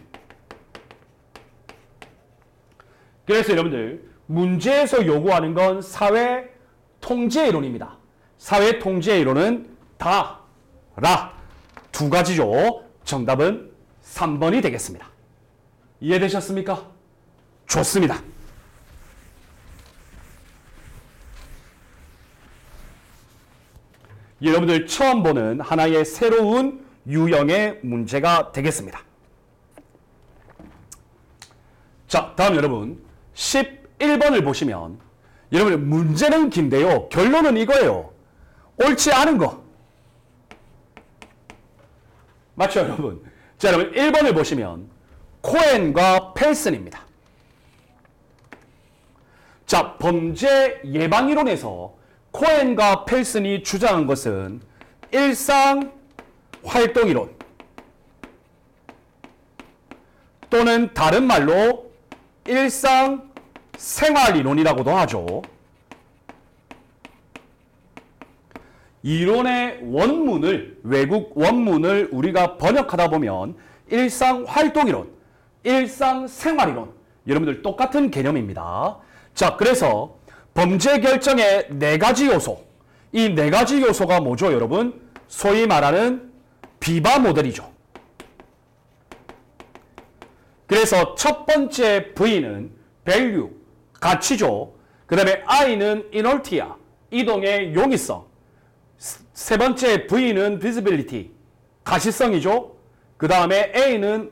그래서 여러분들 문제에서 요구하는 건 사회 통제 이론입니다. 사회 통제 이론은 다, 라, 두 가지죠. 정답은 3번이 되겠습니다. 이해되셨습니까? 좋습니다. 여러분들 처음 보는 하나의 새로운 유형의 문제가 되겠습니다. 자, 다음 여러분 11번을 보시면 여러분들 문제는 긴데요. 결론은 이거예요. 옳지 않은 거. 맞죠, 여러분? 자, 여러분 1번을 보시면 코엔과 펠슨입니다. 자, 범죄 예방 이론에서 코엔과 펠슨이 주장한 것은 일상 활동 이론 또는 다른 말로 일상 생활 이론이라고도 하죠. 이론의 원문을, 외국 원문을 우리가 번역하다 보면 일상 활동 이론, 일상 생활 이론, 여러분들 똑같은 개념입니다. 자, 그래서 범죄 결정의 4가지 요소, 이 4가지 요소가 뭐죠, 여러분? 소위 말하는 비바 모델이죠. 그래서 첫 번째 V는 value, 가치죠. 그 다음에 I는 inertia, 이동의 용이성. 세 번째 V는 visibility, 가시성이죠. 그 다음에 A는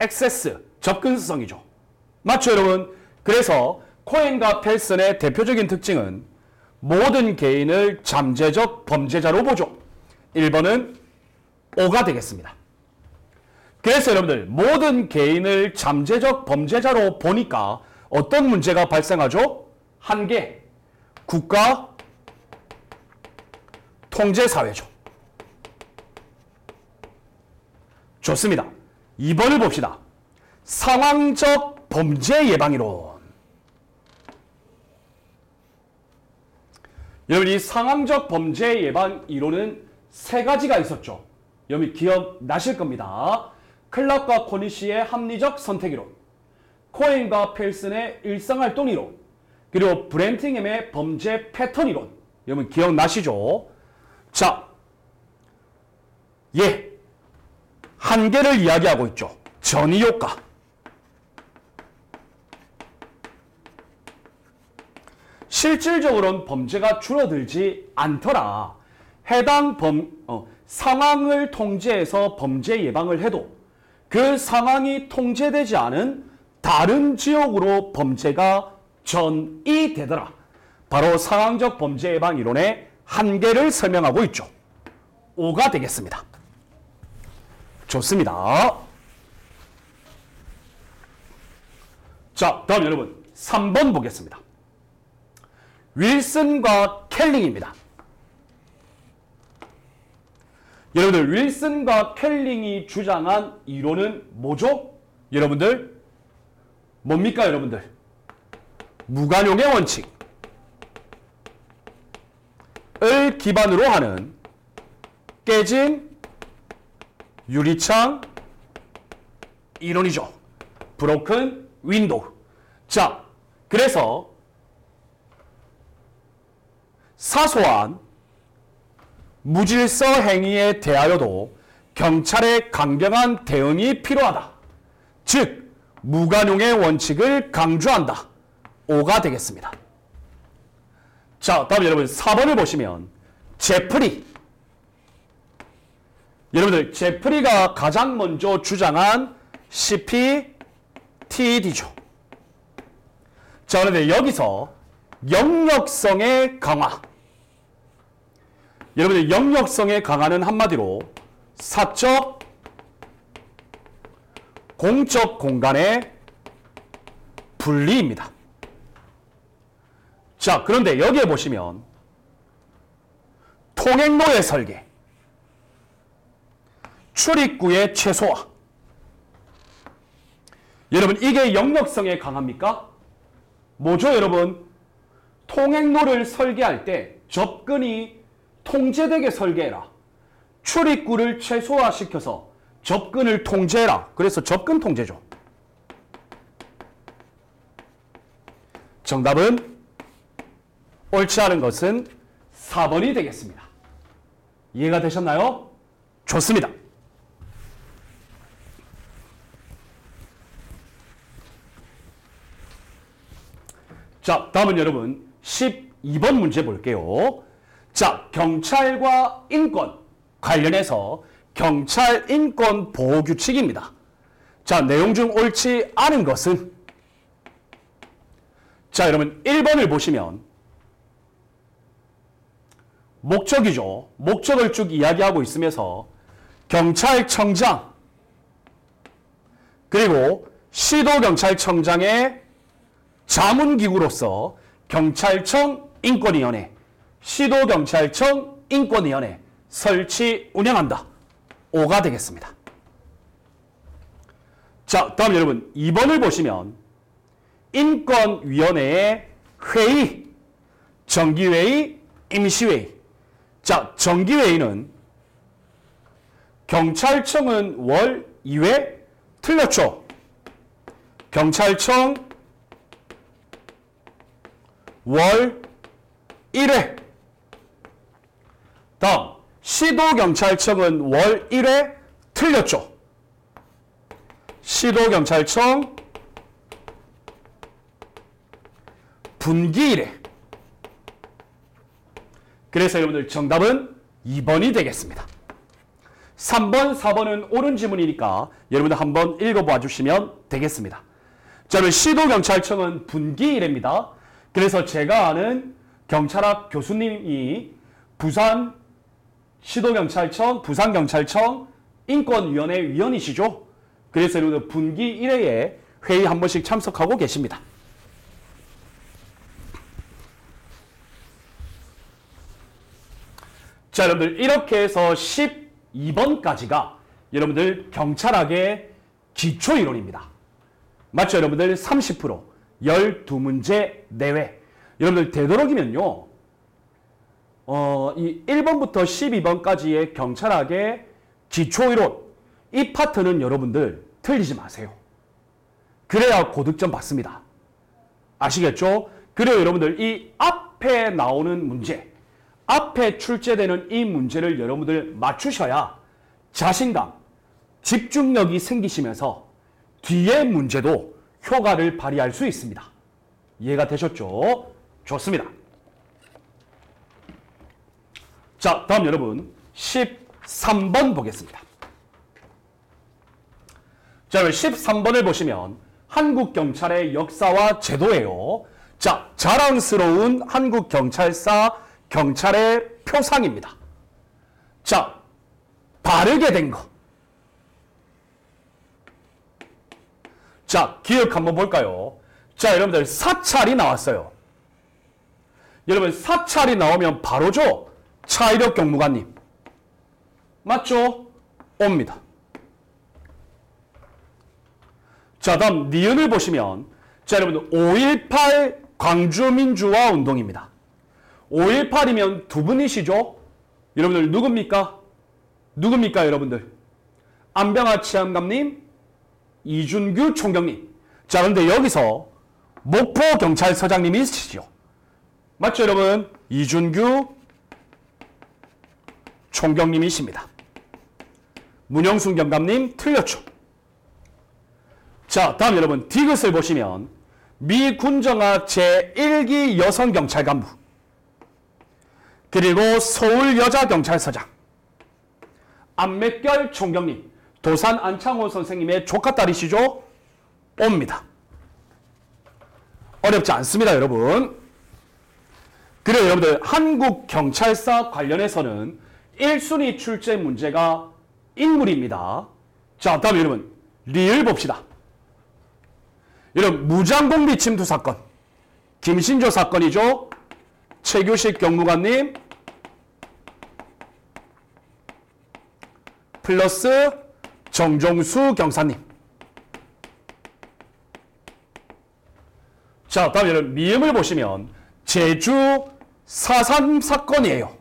access, 접근성이죠. 맞죠, 여러분? 그래서 코엔과 펠슨의 대표적인 특징은 모든 개인을 잠재적 범죄자로 보죠. 1번은 O가 되겠습니다. 그래서 여러분들 모든 개인을 잠재적 범죄자로 보니까 어떤 문제가 발생하죠? 한계, 국가 통제사회죠. 좋습니다. 2번을 봅시다. 상황적 범죄 예방이론. 여러분 이 상황적 범죄 예방 이론은 3가지가 있었죠. 여러분 기억나실 겁니다. 클락과 코니시의 합리적 선택이론, 코엔과 펠슨의 일상활동 이론, 그리고 브렌팅햄의 범죄 패턴 이론. 여러분 기억나시죠? 자, 예, 한계를 이야기하고 있죠. 전이효과. 실질적으로는 범죄가 줄어들지 않더라. 해당 상황을 통제해서 범죄 예방을 해도 그 상황이 통제되지 않은 다른 지역으로 범죄가 전이 되더라. 바로 상황적 범죄 예방 이론의 한계를 설명하고 있죠. 5가 되겠습니다. 좋습니다. 자, 다음 여러분 3번 보겠습니다. 윌슨과 켈링입니다. 여러분들 윌슨과 켈링이 주장한 이론은 뭐죠? 여러분들 뭡니까, 여러분들? 무관용의 원칙을 기반으로 하는 깨진 유리창 이론이죠. 브로큰 윈도우. 자, 그래서 사소한 무질서 행위에 대하여도 경찰의 강경한 대응이 필요하다. 즉, 무관용의 원칙을 강조한다. 5가 되겠습니다. 자, 다음 여러분 4번을 보시면 제프리. 여러분들 제프리가 가장 먼저 주장한 CPTED죠. 자, 그런데 여기서 영역성의 강화. 여러분들 영역성의 강화는 한마디로 사적, 공적 공간의 분리입니다. 자, 그런데 여기에 보시면 통행로의 설계, 출입구의 최소화. 여러분 이게 영역성의 강화입니까? 뭐죠 여러분? 통행로를 설계할 때 접근이 통제되게 설계해라. 출입구를 최소화시켜서 접근을 통제해라. 그래서 접근 통제죠. 정답은 옳지 않은 것은 4번이 되겠습니다. 이해가 되셨나요? 좋습니다. 자, 다음은 여러분 12번 문제 볼게요. 자, 경찰과 인권 관련해서 경찰 인권 보호 규칙입니다. 자, 내용 중 옳지 않은 것은 자, 여러분 1번을 보시면 목적이죠. 목적을 쭉 이야기하고 있으면서 경찰청장 그리고 시도경찰청장의 자문기구로서 경찰청 인권위원회, 시도경찰청 인권위원회 설치 운영한다. 5가 되겠습니다. 자, 다음 여러분 2번을 보시면 인권위원회의 회의, 정기회의, 임시회의. 자, 정기회의는 경찰청은 월 2회 틀렸죠. 경찰청 월 1회. 다음 시도경찰청은 월 1회 틀렸죠. 시도경찰청 분기 1회. 그래서 여러분들 정답은 2번이 되겠습니다. 3번, 4번은 옳은 지문이니까 여러분들 한번 읽어봐 주시면 되겠습니다. 자, 그럼 시도경찰청은 분기 1회입니다. 그래서 제가 아는 경찰학 교수님이 부산 시도경찰청, 부산경찰청 인권위원회 위원이시죠. 그래서 여러분들 분기 1회에 회의 한 번씩 참석하고 계십니다. 자, 여러분들 이렇게 해서 12번까지가 여러분들 경찰학의 기초이론입니다. 맞죠? 여러분들 30%, 12문제 내외. 여러분들 되도록이면요. 이 1번부터 12번까지의 경찰학의 기초이론, 이 파트는 여러분들 틀리지 마세요. 그래야 고득점 받습니다. 아시겠죠? 그래요, 여러분들 이 앞에 나오는 문제, 앞에 출제되는 이 문제를 여러분들 맞추셔야 자신감, 집중력이 생기시면서 뒤에 문제도 효과를 발휘할 수 있습니다. 이해가 되셨죠? 좋습니다. 자, 다음 여러분 13번 보겠습니다. 자, 13번을 보시면 한국경찰의 역사와 제도예요. 자, 자랑스러운 한국경찰사 경찰의 표상입니다. 자, 바르게 된 거. 자, 기억 한번 볼까요? 자, 여러분들 사찰이 나왔어요. 여러분 사찰이 나오면 바로죠. 차이력 경무관님. 맞죠? 옵니다. 자, 다음 니은을 보시면 자, 여러분들 5.18 광주민주화 운동입니다. 5.18이면 두 분이시죠? 여러분들 누굽니까? 누굽니까 여러분들? 안병하 치안감님, 이준규 총경님. 자, 그런데 여기서 목포경찰서장님이 있으시죠? 맞죠 여러분? 이준규 총경님이십니다. 문영순 경감님 틀렸죠? 자, 다음 여러분 디귿을 보시면 미 군정학 제1기 여성경찰관부, 그리고 서울여자경찰서장, 안맥결 총경님, 도산 안창호 선생님의 조카딸이시죠? 옵니다. 어렵지 않습니다, 여러분. 그리고 여러분들 한국경찰사 관련해서는 1순위 출제 문제가 인물입니다. 자, 다음 여러분 리을 봅시다. 여러분 무장공비 침투 사건, 김신조 사건이죠. 최규식 경무관님 플러스 정종수 경사님. 자, 다음 여러분 미음을 보시면 제주 4.3 사건이에요.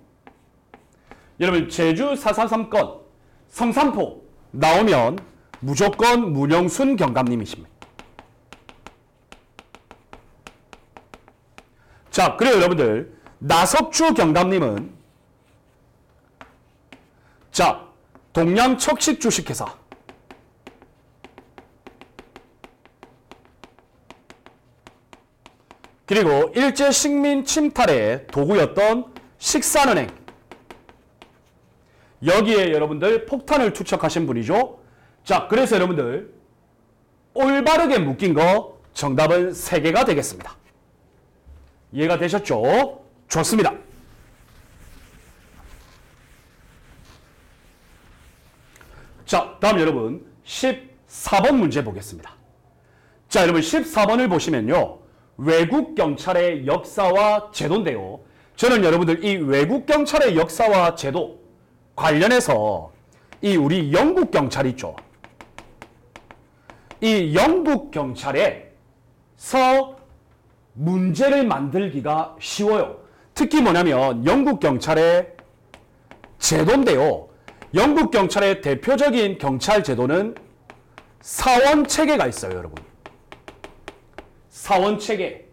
여러분 제주 4.3 사건 성산포 나오면 무조건 문영순 경감님이십니다. 자, 그래요 여러분들 나석주 경감님은 자 동양척식 주식회사, 그리고 일제 식민 침탈의 도구였던 식산은행, 여기에 여러분들 폭탄을 투척하신 분이죠. 자, 그래서 여러분들 올바르게 묶인 거 정답은 3개가 되겠습니다. 이해가 되셨죠? 좋습니다. 자, 다음 여러분 14번 문제 보겠습니다. 자, 여러분 14번을 보시면요. 외국 경찰의 역사와 제도인데요. 저는 여러분들 이 외국 경찰의 역사와 제도 관련해서 이 우리 영국 경찰 있죠. 이 영국 경찰에서 문제를 만들기가 쉬워요. 특히 뭐냐면 영국 경찰의 제도인데요. 영국 경찰의 대표적인 경찰 제도는 사원 체계가 있어요, 여러분. 사원 체계.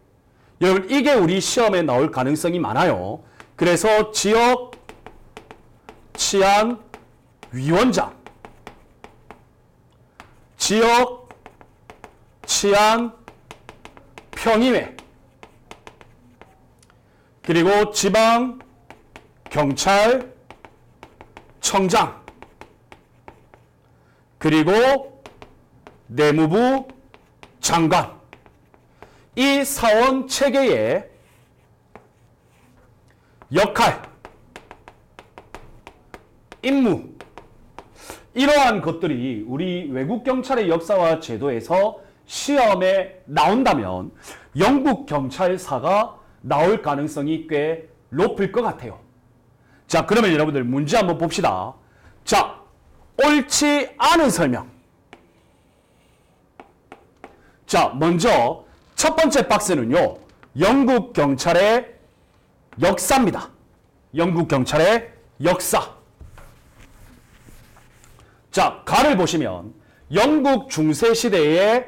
여러분 이게 우리 시험에 나올 가능성이 많아요. 그래서 지역 치안 위원장, 지역 치안 평의회, 그리고 지방 경찰 청장, 그리고 내무부 장관, 이 사원 체계의 역할, 임무, 이러한 것들이 우리 외국 경찰의 역사와 제도에서 시험에 나온다면 영국 경찰사가 나올 가능성이 꽤 높을 것 같아요. 자, 그러면 여러분들 문제 한번 봅시다. 자, 옳지 않은 설명. 자, 먼저 첫 번째 박스는요. 영국 경찰의 역사입니다. 영국 경찰의 역사. 자, 가를 보시면 영국 중세시대의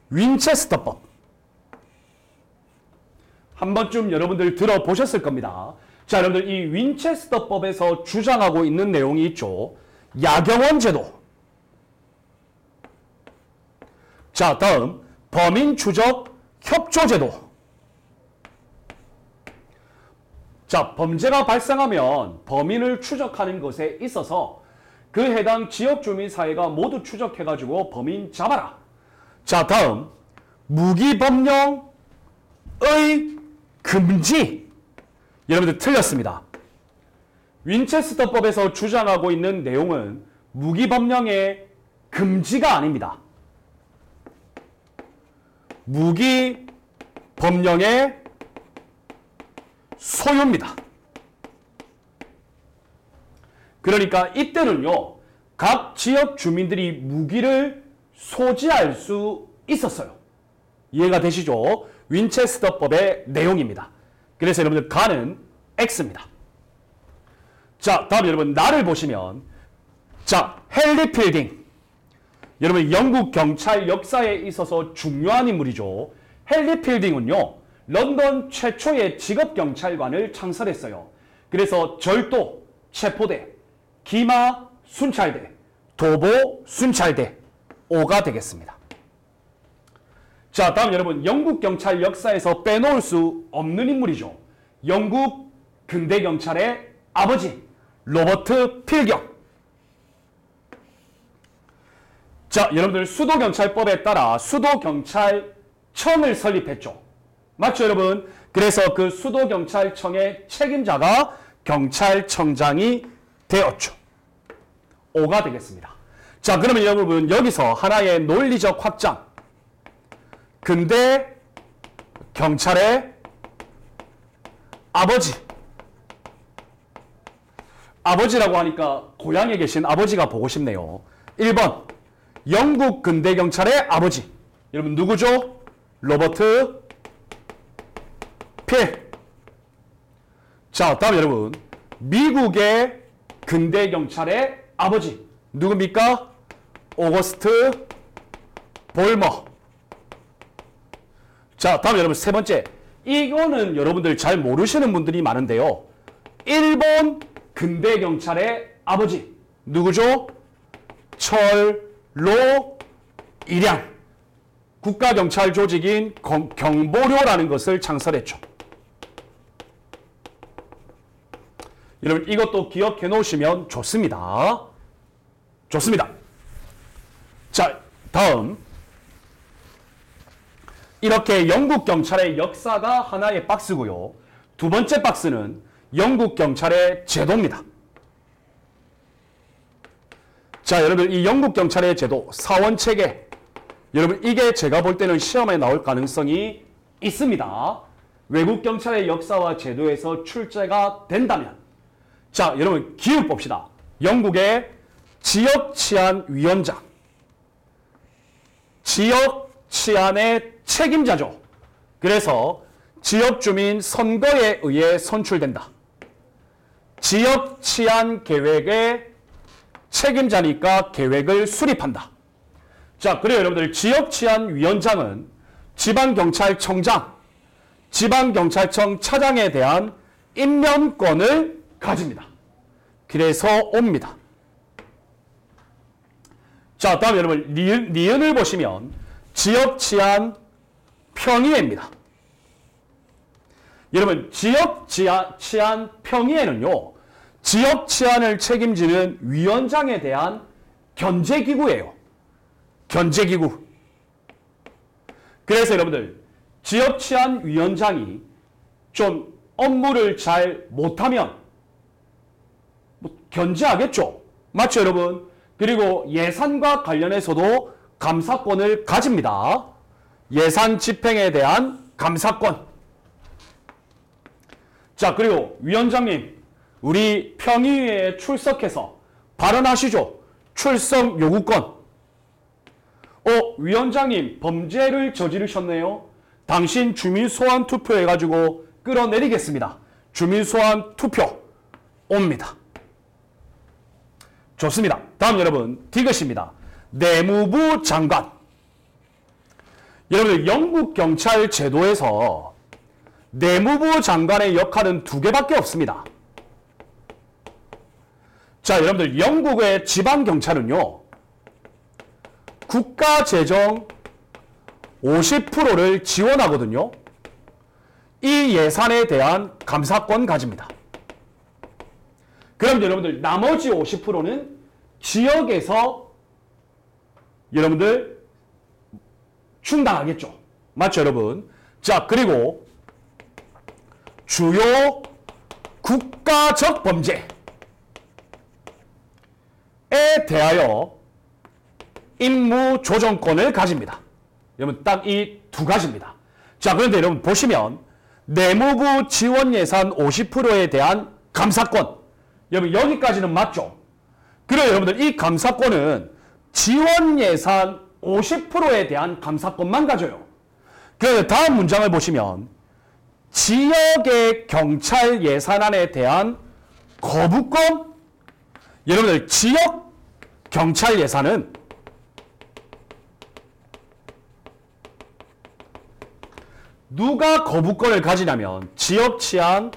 윈체스터법. 한 번쯤 여러분들 들어보셨을 겁니다. 자, 여러분들 이 윈체스터법에서 주장하고 있는 내용이 있죠. 야경원 제도. 자, 다음 범인 추적 협조 제도. 자, 범죄가 발생하면 범인을 추적하는 것에 있어서 그 해당 지역 주민 사회가 모두 추적해가지고 범인 잡아라. 자, 다음 무기범령의 금지. 여러분들 틀렸습니다. 윈체스터법에서 주장하고 있는 내용은 무기범령의 금지가 아닙니다. 무기범령의 소유입니다. 그러니까 이때는요, 각 지역 주민들이 무기를 소지할 수 있었어요. 이해가 되시죠? 윈체스터법의 내용입니다. 그래서 여러분들 가는 X입니다. 자, 다음 여러분 나를 보시면 자, 헨리 필딩. 여러분 영국 경찰 역사에 있어서 중요한 인물이죠. 헨리 필딩은요, 런던 최초의 직업경찰관을 창설했어요. 그래서 절도, 체포대, 기마, 순찰대, 도보, 순찰대, 5가 되겠습니다. 자, 다음 여러분, 영국 경찰 역사에서 빼놓을 수 없는 인물이죠. 영국 근대 경찰의 아버지 로버트 필경. 자, 여러분들 수도경찰법에 따라 수도경찰청을 설립했죠. 맞죠, 여러분? 그래서 그 수도경찰청의 책임자가 경찰청장이 되었죠. 5가 되겠습니다. 자, 그러면 여러분 여기서 하나의 논리적 확장. 근대 경찰의 아버지. 아버지라고 하니까 고향에 계신 아버지가 보고 싶네요. 1번 영국 근대 경찰의 아버지. 여러분 누구죠? 로버트 필. 자, 다음 여러분 미국의 근대 경찰의 아버지 누굽니까? 오거스트 볼머. 자, 다음 여러분 세 번째. 이거는 여러분들 잘 모르시는 분들이 많은데요. 일본 근대 경찰의 아버지 누구죠? 철로 일양. 국가경찰 조직인 경보료라는 것을 창설했죠. 여러분 이것도 기억해 놓으시면 좋습니다. 좋습니다. 자, 다음. 이렇게 영국 경찰의 역사가 하나의 박스고요. 두 번째 박스는 영국 경찰의 제도입니다. 자, 여러분 이 영국 경찰의 제도 사원체계. 여러분 이게 제가 볼 때는 시험에 나올 가능성이 있습니다. 외국 경찰의 역사와 제도에서 출제가 된다면. 자, 여러분 기운 봅시다. 영국의 지역치안위원장. 지역치안의 책임자죠. 그래서 지역주민 선거에 의해 선출된다. 지역치안계획의 책임자니까 계획을 수립한다. 자, 그래요 여러분들 지역치안위원장은 지방경찰청장, 지방경찰청 차장에 대한 임명권을 가집니다. 그래서 옵니다. 자, 다음 여러분 니은을 보시면 지역치안 평의회입니다. 여러분 지역치안 평의회는요. 지역치안을 책임지는 위원장에 대한 견제기구예요. 견제기구. 그래서 여러분들 지역치안위원장이 좀 업무를 잘 못하면 견제하겠죠. 맞죠 여러분? 그리고 예산과 관련해서도 감사권을 가집니다. 예산 집행에 대한 감사권. 자, 그리고 위원장님 우리 평의회에 출석해서 발언하시죠. 출석 요구권. 위원장님 범죄를 저지르셨네요. 당신 주민소환 투표 해가지고 끌어내리겠습니다. 주민소환 투표 옵니다. 좋습니다. 다음 여러분 디귿입니다. 내무부 장관. 여러분들 영국 경찰 제도에서 내무부 장관의 역할은 두 개밖에 없습니다. 자, 여러분들 영국의 지방경찰은요. 국가재정 50%를 지원하거든요. 이 예산에 대한 감사권 가집니다. 그럼 여러분들 나머지 50%는 지역에서 여러분들 충당하겠죠. 맞죠 여러분? 자, 그리고 주요 국가적 범죄에 대하여 임무 조정권을 가집니다. 여러분 딱 이 두 가지입니다. 자, 그런데 여러분 보시면 내무부 지원 예산 50%에 대한 감사권. 여러분 여기까지는 맞죠? 그래요 여러분들 이 감사권은 지원 예산 50%에 대한 감사권만 가져요. 그래서 다음 문장을 보시면 지역의 경찰 예산안에 대한 거부권. 여러분들 지역 경찰 예산은 누가 거부권을 가지냐면 지역치안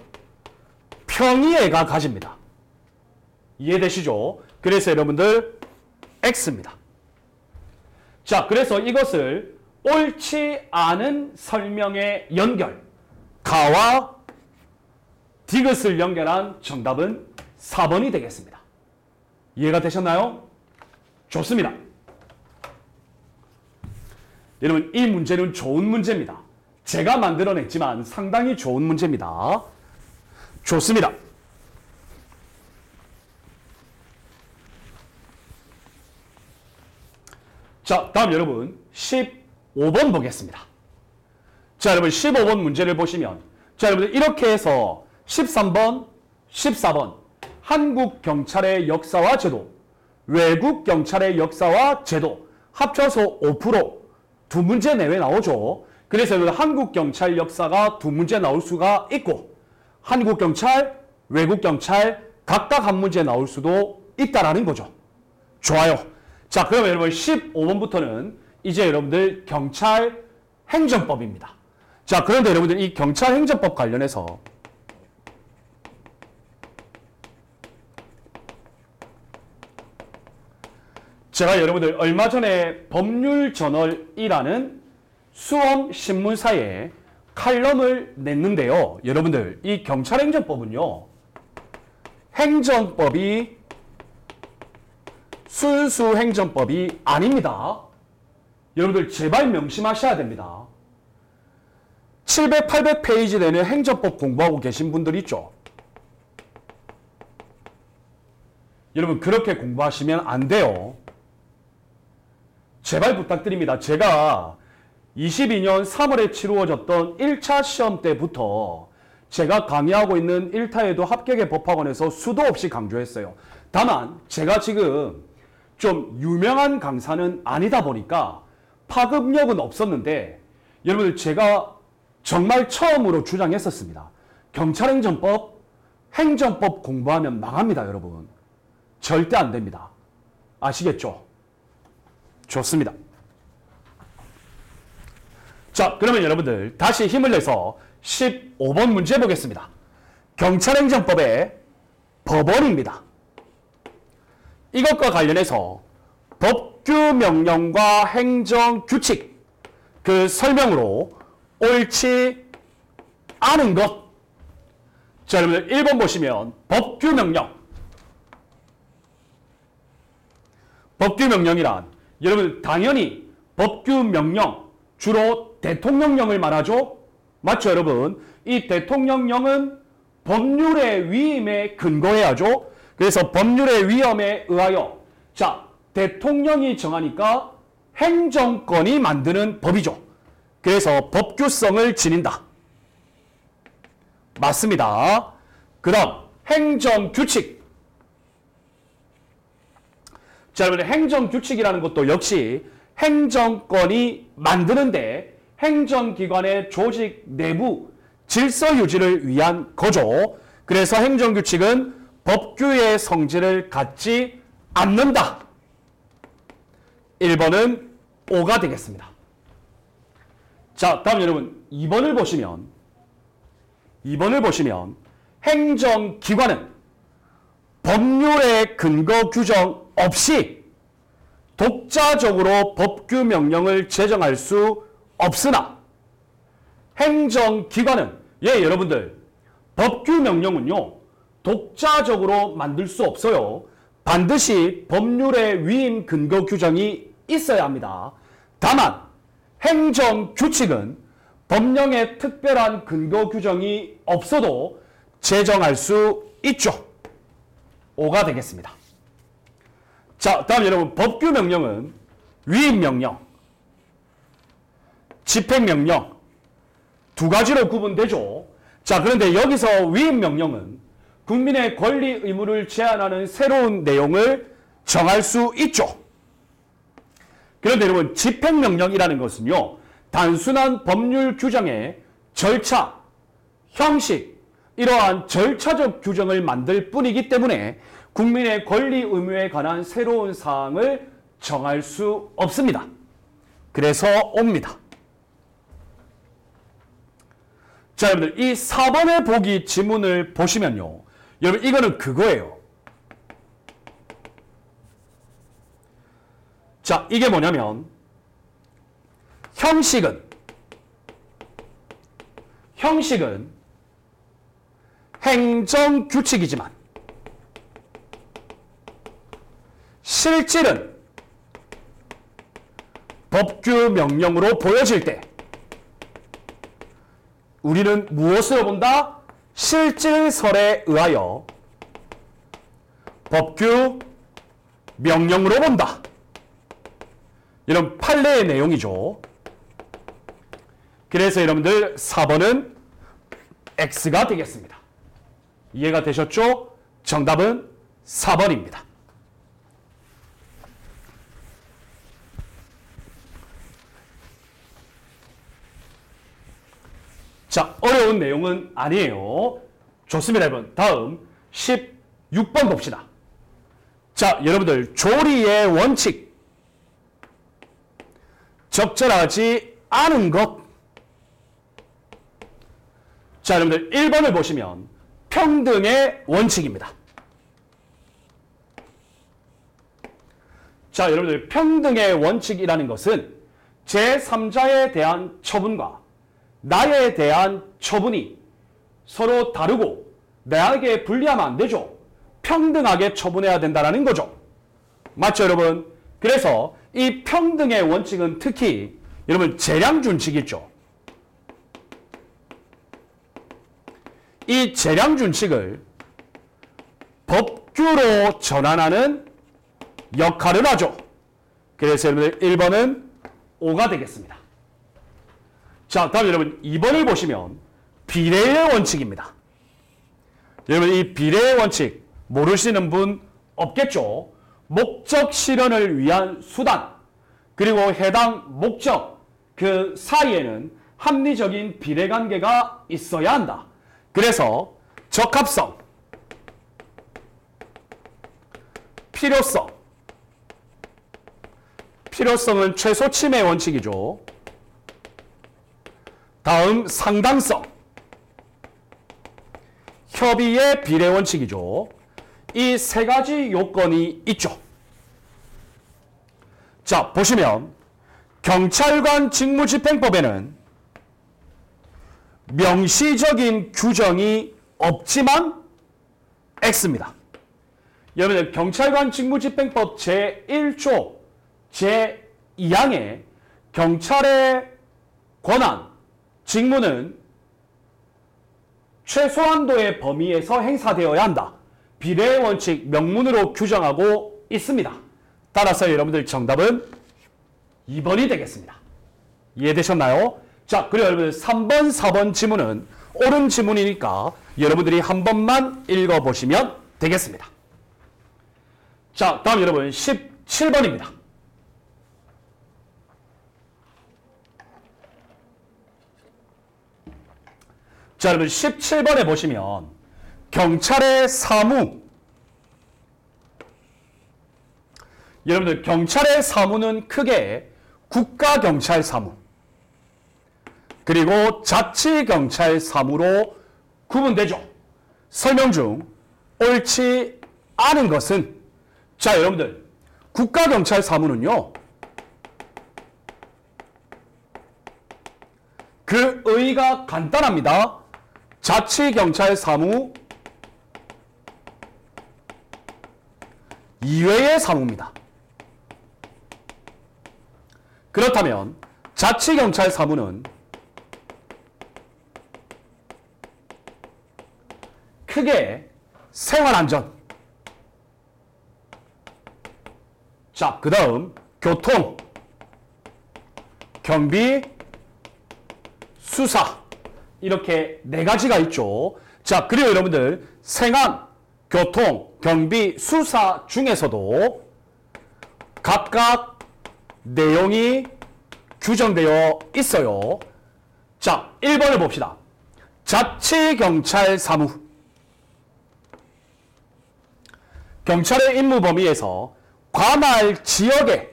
평의회가 가집니다. 이해되시죠? 그래서 여러분들 X입니다. 자, 그래서 이것을 옳지 않은 설명의 연결, 가와 디귿을 연결한 정답은 4번이 되겠습니다. 이해가 되셨나요? 좋습니다. 여러분, 이 문제는 좋은 문제입니다. 제가 만들어냈지만 상당히 좋은 문제입니다. 좋습니다. 자, 다음 여러분 15번 보겠습니다. 자, 여러분 15번 문제를 보시면, 자, 여러분들 이렇게 해서 13번, 14번 한국 경찰의 역사와 제도, 외국 경찰의 역사와 제도 합쳐서 5% 두 문제 내외 나오죠. 그래서 한국 경찰 역사가 두 문제 나올 수가 있고, 한국 경찰, 외국 경찰 각각 한 문제 나올 수도 있다라는 거죠. 좋아요. 자, 그러면 여러분 15번부터는 이제 여러분들 경찰 행정법입니다. 자, 그런데 여러분들 이 경찰 행정법 관련해서 제가 여러분들 얼마 전에 법률저널이라는 수험 신문사에 칼럼을 냈는데요. 여러분들 이 경찰행정법은요, 행정법이 순수 행정법이 아닙니다. 여러분들 제발 명심하셔야 됩니다. 700, 800페이지 되는 행정법 공부하고 계신 분들 있죠? 여러분 그렇게 공부하시면 안 돼요. 제발 부탁드립니다. 제가 22년 3월에 치루어졌던 1차 시험 때부터 제가 강의하고 있는 1타에도 합격의 법학원에서 수도 없이 강조했어요. 다만 제가 지금 좀 유명한 강사는 아니다 보니까 파급력은 없었는데, 여러분들 제가 정말 처음으로 주장했었습니다. 경찰행정법, 행정법 공부하면 망합니다, 여러분. 절대 안 됩니다. 아시겠죠? 좋습니다. 자, 그러면 여러분들 다시 힘을 내서 15번 문제 보겠습니다. 경찰행정법의 법원입니다. 이것과 관련해서 법규명령과 행정규칙, 그 설명으로 옳지 않은 것. 자, 여러분들 1번 보시면 법규명령. 법규명령이란 여러분 당연히 법규명령 주로 대통령령을 말하죠. 맞죠, 여러분? 이 대통령령은 법률의 위임에 근거해야죠. 그래서 법률의 위임에 의하여, 자, 대통령이 정하니까 행정권이 만드는 법이죠. 그래서 법규성을 지닌다. 맞습니다. 그 다음 행정규칙. 자, 여러분 행정규칙이라는 것도 역시 행정권이 만드는데 행정기관의 조직 내부 질서 유지를 위한 거죠. 그래서 행정규칙은 법규의 성질을 갖지 않는다. 1번은 O가 되겠습니다. 자, 다음 여러분 2번을 보시면 행정기관은 법률의 근거 규정 없이 독자적으로 법규 명령을 제정할 수 없으나, 행정기관은, 예, 여러분들 법규 명령은요 독자적으로 만들 수 없어요. 반드시 법률의 위임 근거 규정이 있어야 합니다. 다만 행정규칙은 법령에 특별한 근거 규정이 없어도 제정할 수 있죠. 5가 되겠습니다. 자, 다음 여러분 법규명령은 위임명령, 집행명령 두 가지로 구분되죠. 자, 그런데 여기서 위임명령은 국민의 권리 의무를 제한하는 새로운 내용을 정할 수 있죠. 그런데 여러분 집행명령이라는 것은요 단순한 법률 규정의 절차, 형식, 이러한 절차적 규정을 만들 뿐이기 때문에 국민의 권리 의무에 관한 새로운 사항을 정할 수 없습니다. 그래서 옵니다. 자, 여러분들 이 4번의 보기 지문을 보시면요, 여러분 이거는 그거예요. 자, 이게 뭐냐면 형식은 행정규칙이지만 실질은 법규 명령으로 보여질 때 우리는 무엇으로 본다? 실질설에 의하여 법규 명령으로 본다. 이런 판례의 내용이죠. 그래서 여러분들 4번은 X가 되겠습니다. 이해가 되셨죠? 정답은 4번입니다. 자, 어려운 내용은 아니에요. 좋습니다, 여러분. 다음 16번 봅시다. 자, 여러분들 조리의 원칙. 적절하지 않은 것. 자, 여러분들 1번을 보시면 평등의 원칙입니다. 자, 여러분들 평등의 원칙이라는 것은 제3자에 대한 처분과 나에 대한 처분이 서로 다르고 나에게 불리하면 안 되죠. 평등하게 처분해야 된다는 거죠. 맞죠, 여러분? 그래서 이 평등의 원칙은 특히 여러분 재량준칙 있죠. 이 재량준칙을 법규로 전환하는 역할을 하죠. 그래서 여러분들 1번은 5가 되겠습니다. 자, 다음 여러분 2번을 보시면 비례의 원칙입니다. 여러분 이 비례의 원칙 모르시는 분 없겠죠? 목적 실현을 위한 수단 그리고 해당 목적 그 사이에는 합리적인 비례관계가 있어야 한다. 그래서 적합성, 필요성은 최소 침해 원칙이죠. 다음 상당성, 협의의 비례 원칙이죠. 이 세 가지 요건이 있죠. 자, 보시면 경찰관 직무집행법에는 명시적인 규정이 없지만 X입니다. 여러분들 경찰관 직무집행법 제1조 제2항에 경찰의 권한, 직무는 최소한도의 범위에서 행사되어야 한다. 비례의 원칙 명문으로 규정하고 있습니다. 따라서 여러분들 정답은 2번이 되겠습니다. 이해되셨나요? 자, 그리고 여러분들 3번, 4번 지문은 옳은 지문이니까 여러분들이 한 번만 읽어보시면 되겠습니다. 자, 다음 여러분 17번입니다. 자, 여러분 17번에 보시면 경찰의 사무. 여러분들 경찰의 사무는 크게 국가경찰 사무 그리고 자치경찰 사무로 구분되죠. 설명 중 옳지 않은 것은 자, 여러분들 국가경찰 사무는요. 그 의의가 간단합니다. 자치경찰 사무 이외의 사무입니다. 그렇다면 자치경찰 사무는 크게 생활안전, 자, 그 다음 교통, 경비, 수사 이렇게 네 가지가 있죠. 자, 그리고 여러분들 생안, 교통, 경비, 수사 중에서도 각각 내용이 규정되어 있어요. 자, 1번을 봅시다. 자치경찰 사무. 경찰의 임무 범위에서 관할 지역의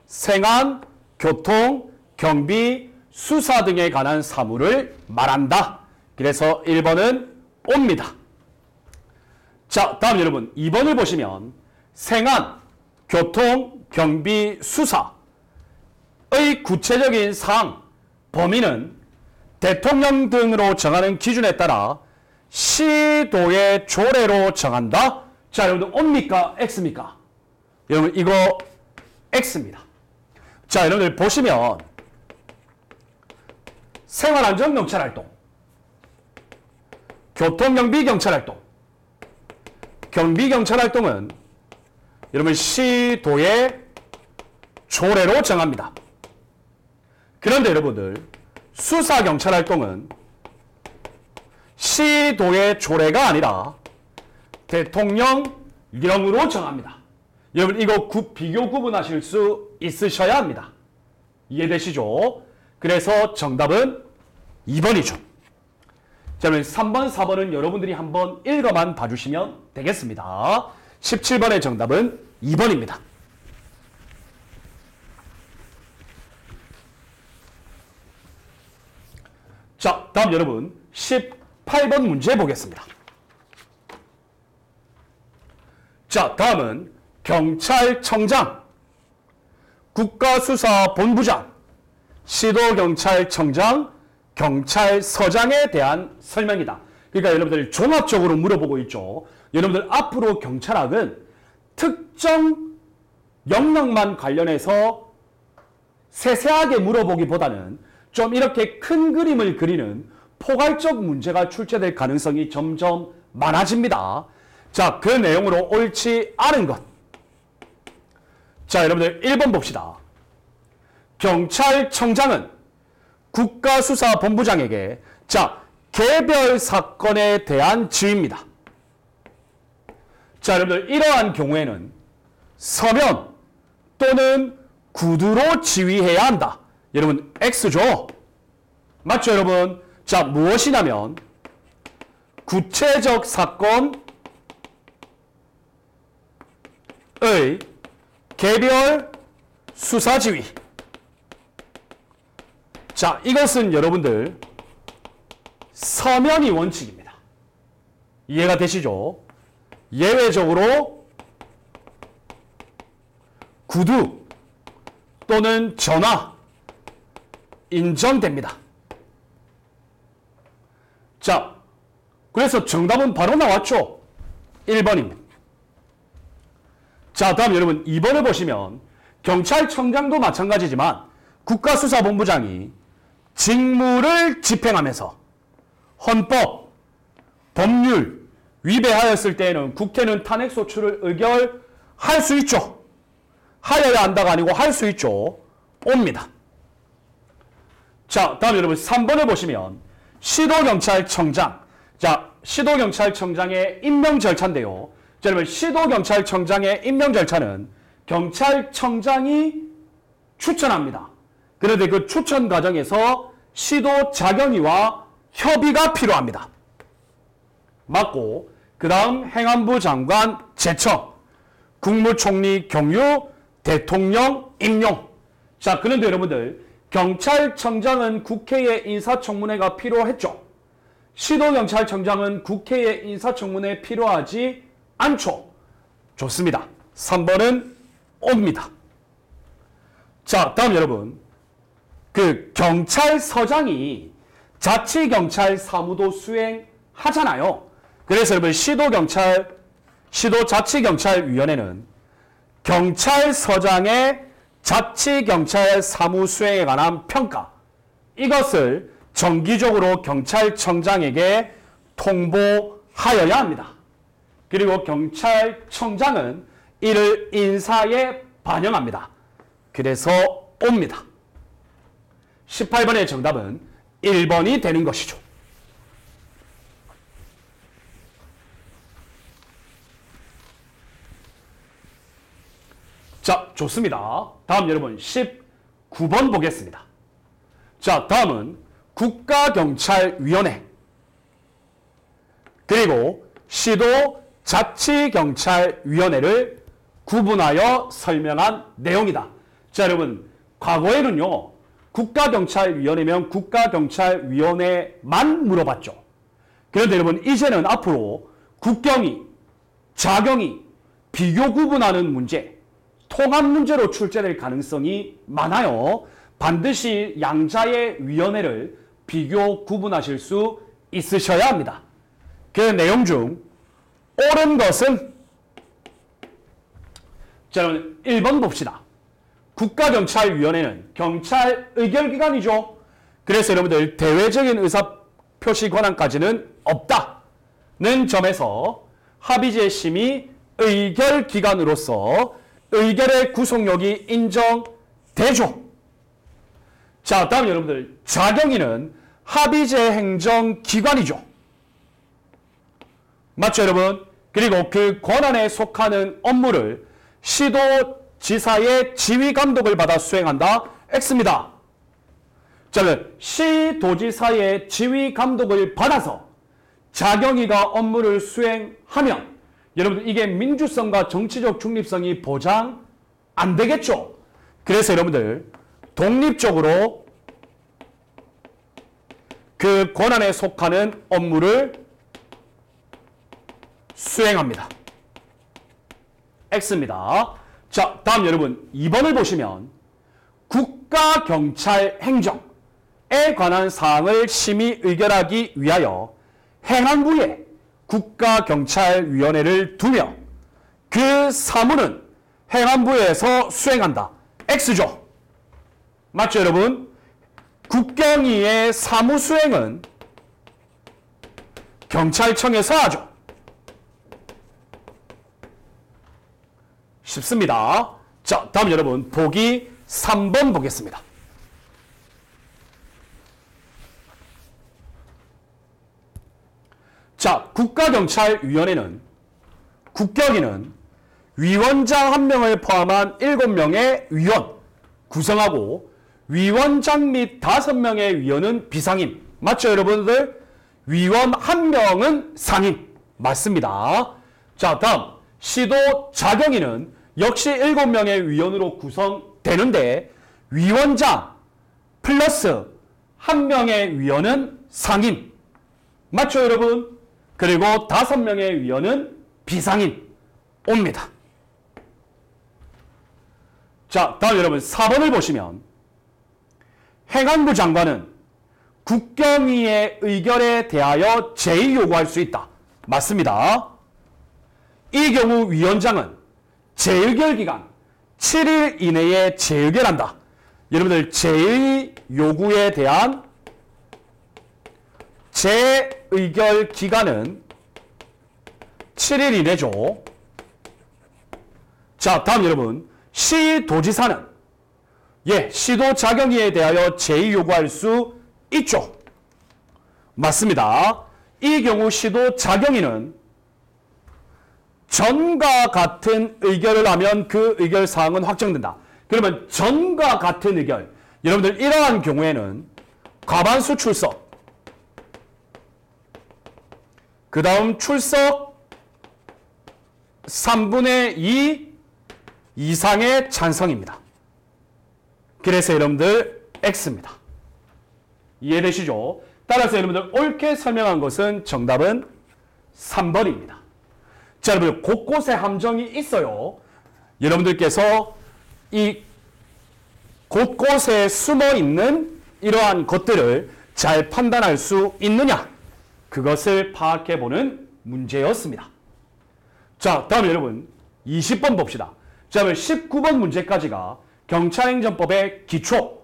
생안, 교통, 경비, 수사 등에 관한 사무를 말한다. 그래서 1번은 옵니다. 자, 다음 여러분 2번을 보시면 생안, 교통, 경비, 수사 구체적인 사항, 범위는 대통령 등으로 정하는 기준에 따라 시도의 조례로 정한다. 자, 여러분들 O입니까? X입니까? 여러분 이거 X입니다. 자, 여러분들 보시면 생활안전경찰활동, 교통경비경찰활동, 경비경찰활동은 여러분 시도의 조례로 정합니다. 그런데 여러분들 수사경찰활동은 시도의 조례가 아니라 대통령령으로 정합니다. 여러분 이거 비교 구분하실 수 있으셔야 합니다. 이해되시죠? 그래서 정답은 2번이죠. 자, 그러면 3번, 4번은 여러분들이 한번 읽어만 봐주시면 되겠습니다. 17번의 정답은 2번입니다. 자, 다음 여러분 18번 문제 보겠습니다. 자, 다음은 경찰청장, 국가수사본부장, 시도경찰청장, 경찰서장에 대한 설명이다. 그러니까 여러분들 종합적으로 물어보고 있죠. 여러분들 앞으로 경찰학은 특정 영역만 관련해서 세세하게 물어보기보다는 좀 이렇게 큰 그림을 그리는 포괄적 문제가 출제될 가능성이 점점 많아집니다. 자, 그 내용으로 옳지 않은 것. 자, 여러분들 1번 봅시다. 경찰청장은 국가수사본부장에게 개별 사건에 대한 지휘입니다. 자, 여러분들 이러한 경우에는 서면 또는 구두로 지휘해야 한다. 여러분 X죠? 맞죠, 여러분? 자, 무엇이냐면 구체적 사건의 개별 수사 지휘. 자, 이것은 여러분들 서면이 원칙입니다. 이해가 되시죠? 예외적으로 구두 또는 전화 인정됩니다. 자, 그래서 정답은 바로 나왔죠? 1번입니다. 자, 다음 여러분 2번을 보시면 경찰청장도 마찬가지지만 국가수사본부장이 직무를 집행하면서 헌법, 법률 위배하였을 때에는 국회는 탄핵소추를 의결할 수 있죠. 하여야 한다가 아니고 할 수 있죠. 옵니다. 자, 다음 여러분 3번을 보시면 시도경찰청장. 자, 시도경찰청장의 임명 절차인데요. 자, 여러분 시도경찰청장의 임명 절차는 경찰청장이 추천합니다. 그런데 그 추천 과정에서 시도자경위와 협의가 필요합니다. 맞고, 그 다음 행안부 장관 제청, 국무총리 경유, 대통령 임용. 자, 그런데 여러분들 경찰청장은 국회의 인사청문회가 필요했죠. 시도경찰청장은 국회의 인사청문회 필요하지 않죠. 좋습니다. 3번은 옵니다. 자, 다음 여러분 그 경찰서장이 자치경찰 사무도 수행하잖아요. 그래서 여러분 시도자치경찰위원회는 경찰서장의 자치경찰 사무 수행에 관한 평가, 이것을 정기적으로 경찰청장에게 통보하여야 합니다. 그리고 경찰청장은 이를 인사에 반영합니다. 그래서 옵니다. 18번의 정답은 1번이 되는 것이죠. 자, 좋습니다. 다음 여러분 19번 보겠습니다. 자, 다음은 국가경찰위원회 그리고 시도자치경찰위원회를 구분하여 설명한 내용이다. 자, 여러분 과거에는요 국가경찰위원회면 국가경찰위원회만 물어봤죠. 그런데 여러분 이제는 앞으로 국경위, 자경위, 비교 구분하는 문제, 통합 문제로 출제될 가능성이 많아요. 반드시 양자의 위원회를 비교 구분하실 수 있으셔야 합니다. 그 내용 중 옳은 것은 자, 여러분 1번 봅시다. 국가경찰위원회는 경찰 의결기관이죠. 그래서 여러분들 대외적인 의사표시 권한까지는 없다는 점에서 합의제 심의 의결기관으로서 의결의 구속력이 인정되죠. 자, 다음 여러분들 자경위는 합의제 행정기관이죠. 맞죠, 여러분? 그리고 그 권한에 속하는 업무를 시도지사의 지휘감독을 받아 수행한다. X입니다. 자, 시도지사의 지휘감독을 받아서 자경위가 업무를 수행하면 여러분들 이게 민주성과 정치적 중립성이 보장 안 되겠죠. 그래서 여러분들 독립적으로 그 권한에 속하는 업무를 수행합니다. X입니다. 자, 다음 여러분 2번을 보시면 국가경찰행정에 관한 사항을 심의 의결하기 위하여 행안부에 국가경찰위원회를 두며 그 사무는 행안부에서 수행한다. X죠. 맞죠, 여러분? 국경위의 사무 수행은 경찰청에서 하죠. 쉽습니다. 자, 다음 여러분 보기 3번 보겠습니다. 자, 국가경찰위원회는 국경위는 위원장 1명을 포함한 7명의 위원 구성하고 위원장 및 5명의 위원은 비상임. 맞죠, 여러분들? 위원 1명은 상임. 맞습니다. 자, 다음 시도 자경위는 역시 7명의 위원으로 구성되는데 위원장 플러스 1명의 위원은 상임. 맞죠, 여러분? 그리고 5명의 위원은 비상임 옵니다. 자, 다음 여러분 4번을 보시면 행안부 장관은 국경위의 의결에 대하여 제의 요구할 수 있다. 맞습니다. 이 경우 위원장은 재의결 기간 7일 이내에 재의결한다. 여러분들 제의 요구에 대한 재의결 기간은 7일 이내죠. 자, 다음 여러분 시도지사는 시도 자경위에 대하여 제의 요구할 수 있죠. 맞습니다. 이 경우 시도 자경위는 전과 같은 의결을 하면 그 의결 사항은 확정된다. 그러면 전과 같은 의결. 여러분들 이러한 경우에는 과반수 출석. 그 다음 출석 3분의 2 이상의 찬성입니다. 그래서 여러분들 X입니다. 이해되시죠? 따라서 여러분들 옳게 설명한 것은 정답은 3번입니다. 자, 여러분 곳곳에 함정이 있어요. 여러분들께서 이 곳곳에 숨어 있는 이러한 것들을 잘 판단할 수 있느냐? 그것을 파악해보는 문제였습니다. 자, 다음 여러분 20번 봅시다. 자, 19번 문제까지가 경찰행정법의 기초,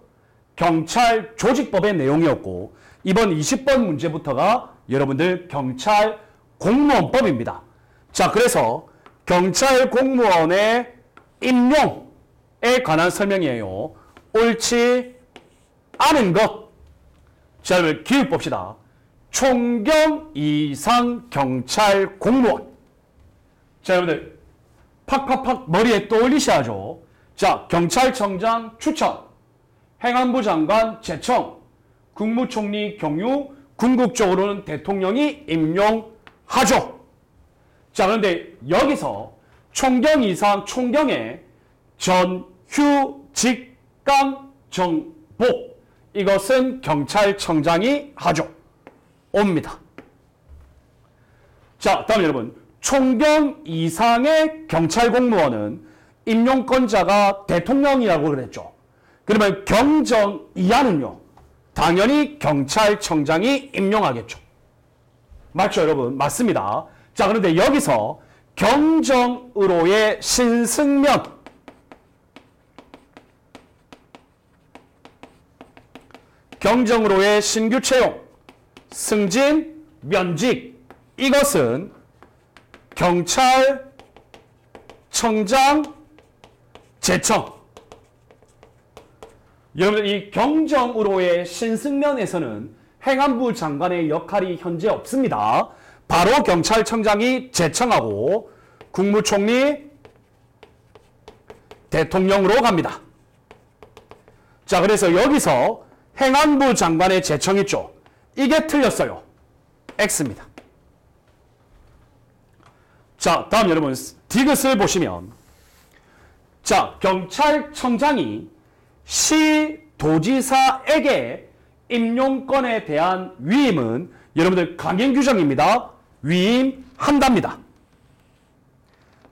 경찰조직법의 내용이었고 이번 20번 문제부터가 여러분들 경찰공무원법입니다. 자, 그래서 경찰공무원의 임용에 관한 설명이에요. 옳지 않은 것. 자, 여러분 기록 봅시다. 총경 이상 경찰공무원. 자, 여러분들 팍팍팍 머리에 떠올리셔야죠. 자, 경찰청장 추천, 행안부 장관 제청, 국무총리 경유, 궁극적으로는 대통령이 임용하죠. 자, 그런데 여기서 총경 이상 총경의 전휴 직강 정복 이것은 경찰청장이 하죠. 옵니다. 자, 다음 여러분 총경 이상의 경찰공무원은 임용권자가 대통령이라고 그랬죠. 그러면 경정 이하는요, 당연히 경찰청장이 임용하겠죠. 맞죠, 여러분? 맞습니다. 자, 그런데 여기서 경정으로의 신승면, 경정으로의 신규 채용, 승진, 면직, 이것은 경찰청장 제청. 여러분들 이 경정으로의 신승면에서는 행안부 장관의 역할이 현재 없습니다. 바로 경찰청장이 제청하고 국무총리, 대통령으로 갑니다. 자, 그래서 여기서 행안부 장관의 제청 있죠. 이게 틀렸어요. X입니다. 자, 다음 여러분 디귿을 보시면, 자, 경찰청장이 시도지사에게 임용권에 대한 위임은 여러분들 강행 규정입니다. 위임한답니다.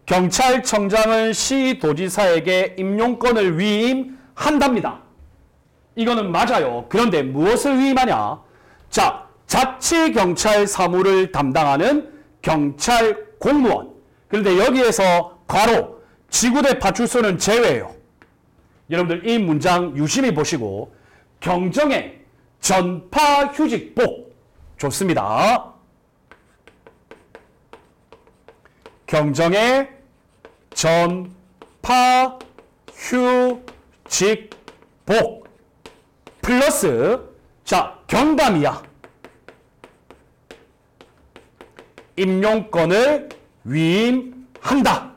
경찰청장은 시도지사에게 임용권을 위임한답니다. 이거는 맞아요. 그런데 무엇을 위임하냐? 자, 자치경찰 사무를 담당하는 경찰 공무원. 그런데 여기에서 괄호, 지구대 파출소는 제외예요. 여러분들 이 문장 유심히 보시고, 경정의 전파휴직복. 좋습니다. 경정의 전파휴직복 플러스, 자, 경감이야. 임용권을 위임한다.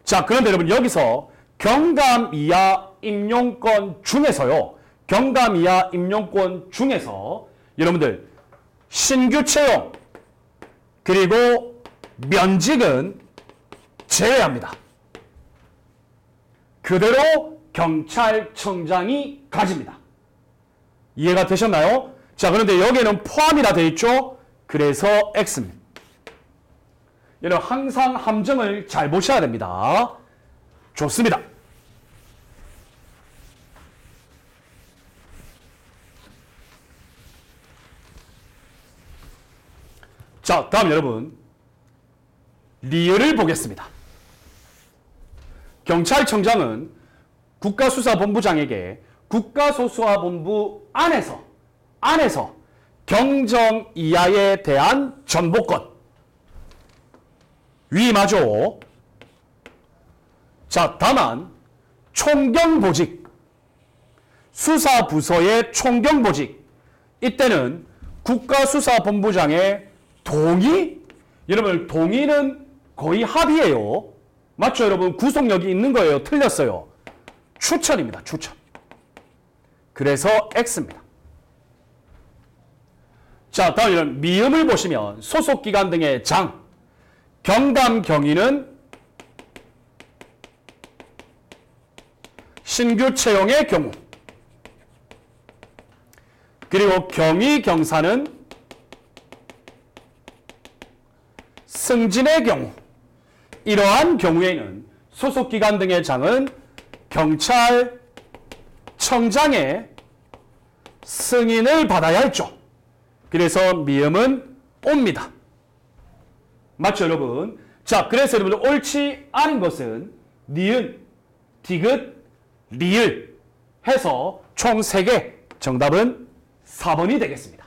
자, 그런데 여러분 여기서 경감 이하 임용권 중에서요, 경감 이하 임용권 중에서 여러분들 신규 채용 그리고 면직은 제외합니다. 그대로 경찰청장이 가집니다. 이해가 되셨나요? 자, 그런데 여기에는 포함이라 되어 있죠? 그래서 X입니다. 여러분 항상 함정을 잘 보셔야 됩니다. 좋습니다. 자, 다음 여러분 리을을 보겠습니다. 경찰청장은 국가수사본부장에게 국가수사본부 안에서 경정 이하에 대한 전보권 위임하죠. 자, 다만 총경보직, 수사부서의 총경보직, 이때는 국가수사본부장의 동의? 여러분 동의는 거의 합의예요. 맞죠, 여러분? 구속력이 있는 거예요. 틀렸어요. 추천입니다. 추천. 그래서 X입니다. 자, 다음 이런 미음을 보시면 소속기관 등의 장, 경감, 경위는 신규 채용의 경우, 그리고 경위, 경사는 승진의 경우. 이러한 경우에는 소속기관 등의 장은 경찰청장의 승인을 받아야 했죠. 그래서 미음은 옵니다. 맞죠, 여러분? 자, 그래서 여러분들 옳지 않은 것은 니은, 디귿, 리을 해서 총 3개, 정답은 4번이 되겠습니다.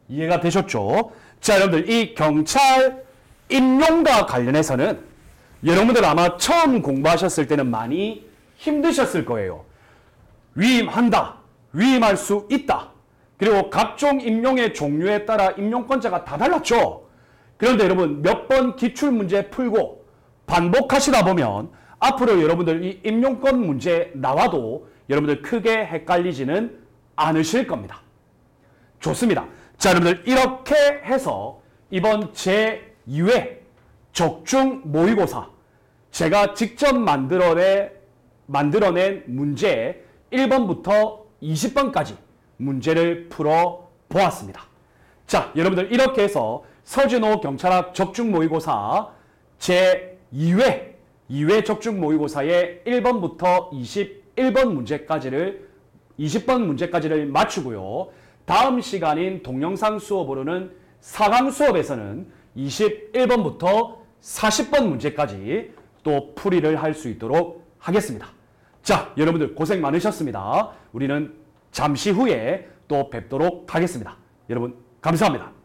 이해가 되셨죠? 자, 여러분들 이 경찰 임용과 관련해서는 여러분들 아마 처음 공부하셨을 때는 많이 힘드셨을 거예요. 위임한다, 위임할 수 있다. 그리고 각종 임용의 종류에 따라 임용권자가 다 달랐죠. 그런데 여러분 몇 번 기출문제 풀고 반복하시다 보면 앞으로 여러분들 이 임용권 문제 나와도 여러분들 크게 헷갈리지는 않으실 겁니다. 좋습니다. 자, 여러분들 이렇게 해서 이번 제2회 적중 모의고사 제가 직접 만들어낸 문제 1번부터 20번까지 문제를 풀어 보았습니다. 자, 여러분들 이렇게 해서 서진호 경찰학 적중 모의고사 제2회 적중 모의고사의 1번부터 21번 문제까지를 20번 문제까지를 맞추고요. 다음 시간인 동영상 수업으로는 4강 수업에서는 21번부터 40번 문제까지 또 풀이를 할 수 있도록 하겠습니다. 자, 여러분들 고생 많으셨습니다. 우리는 잠시 후에 또 뵙도록 하겠습니다. 여러분 감사합니다.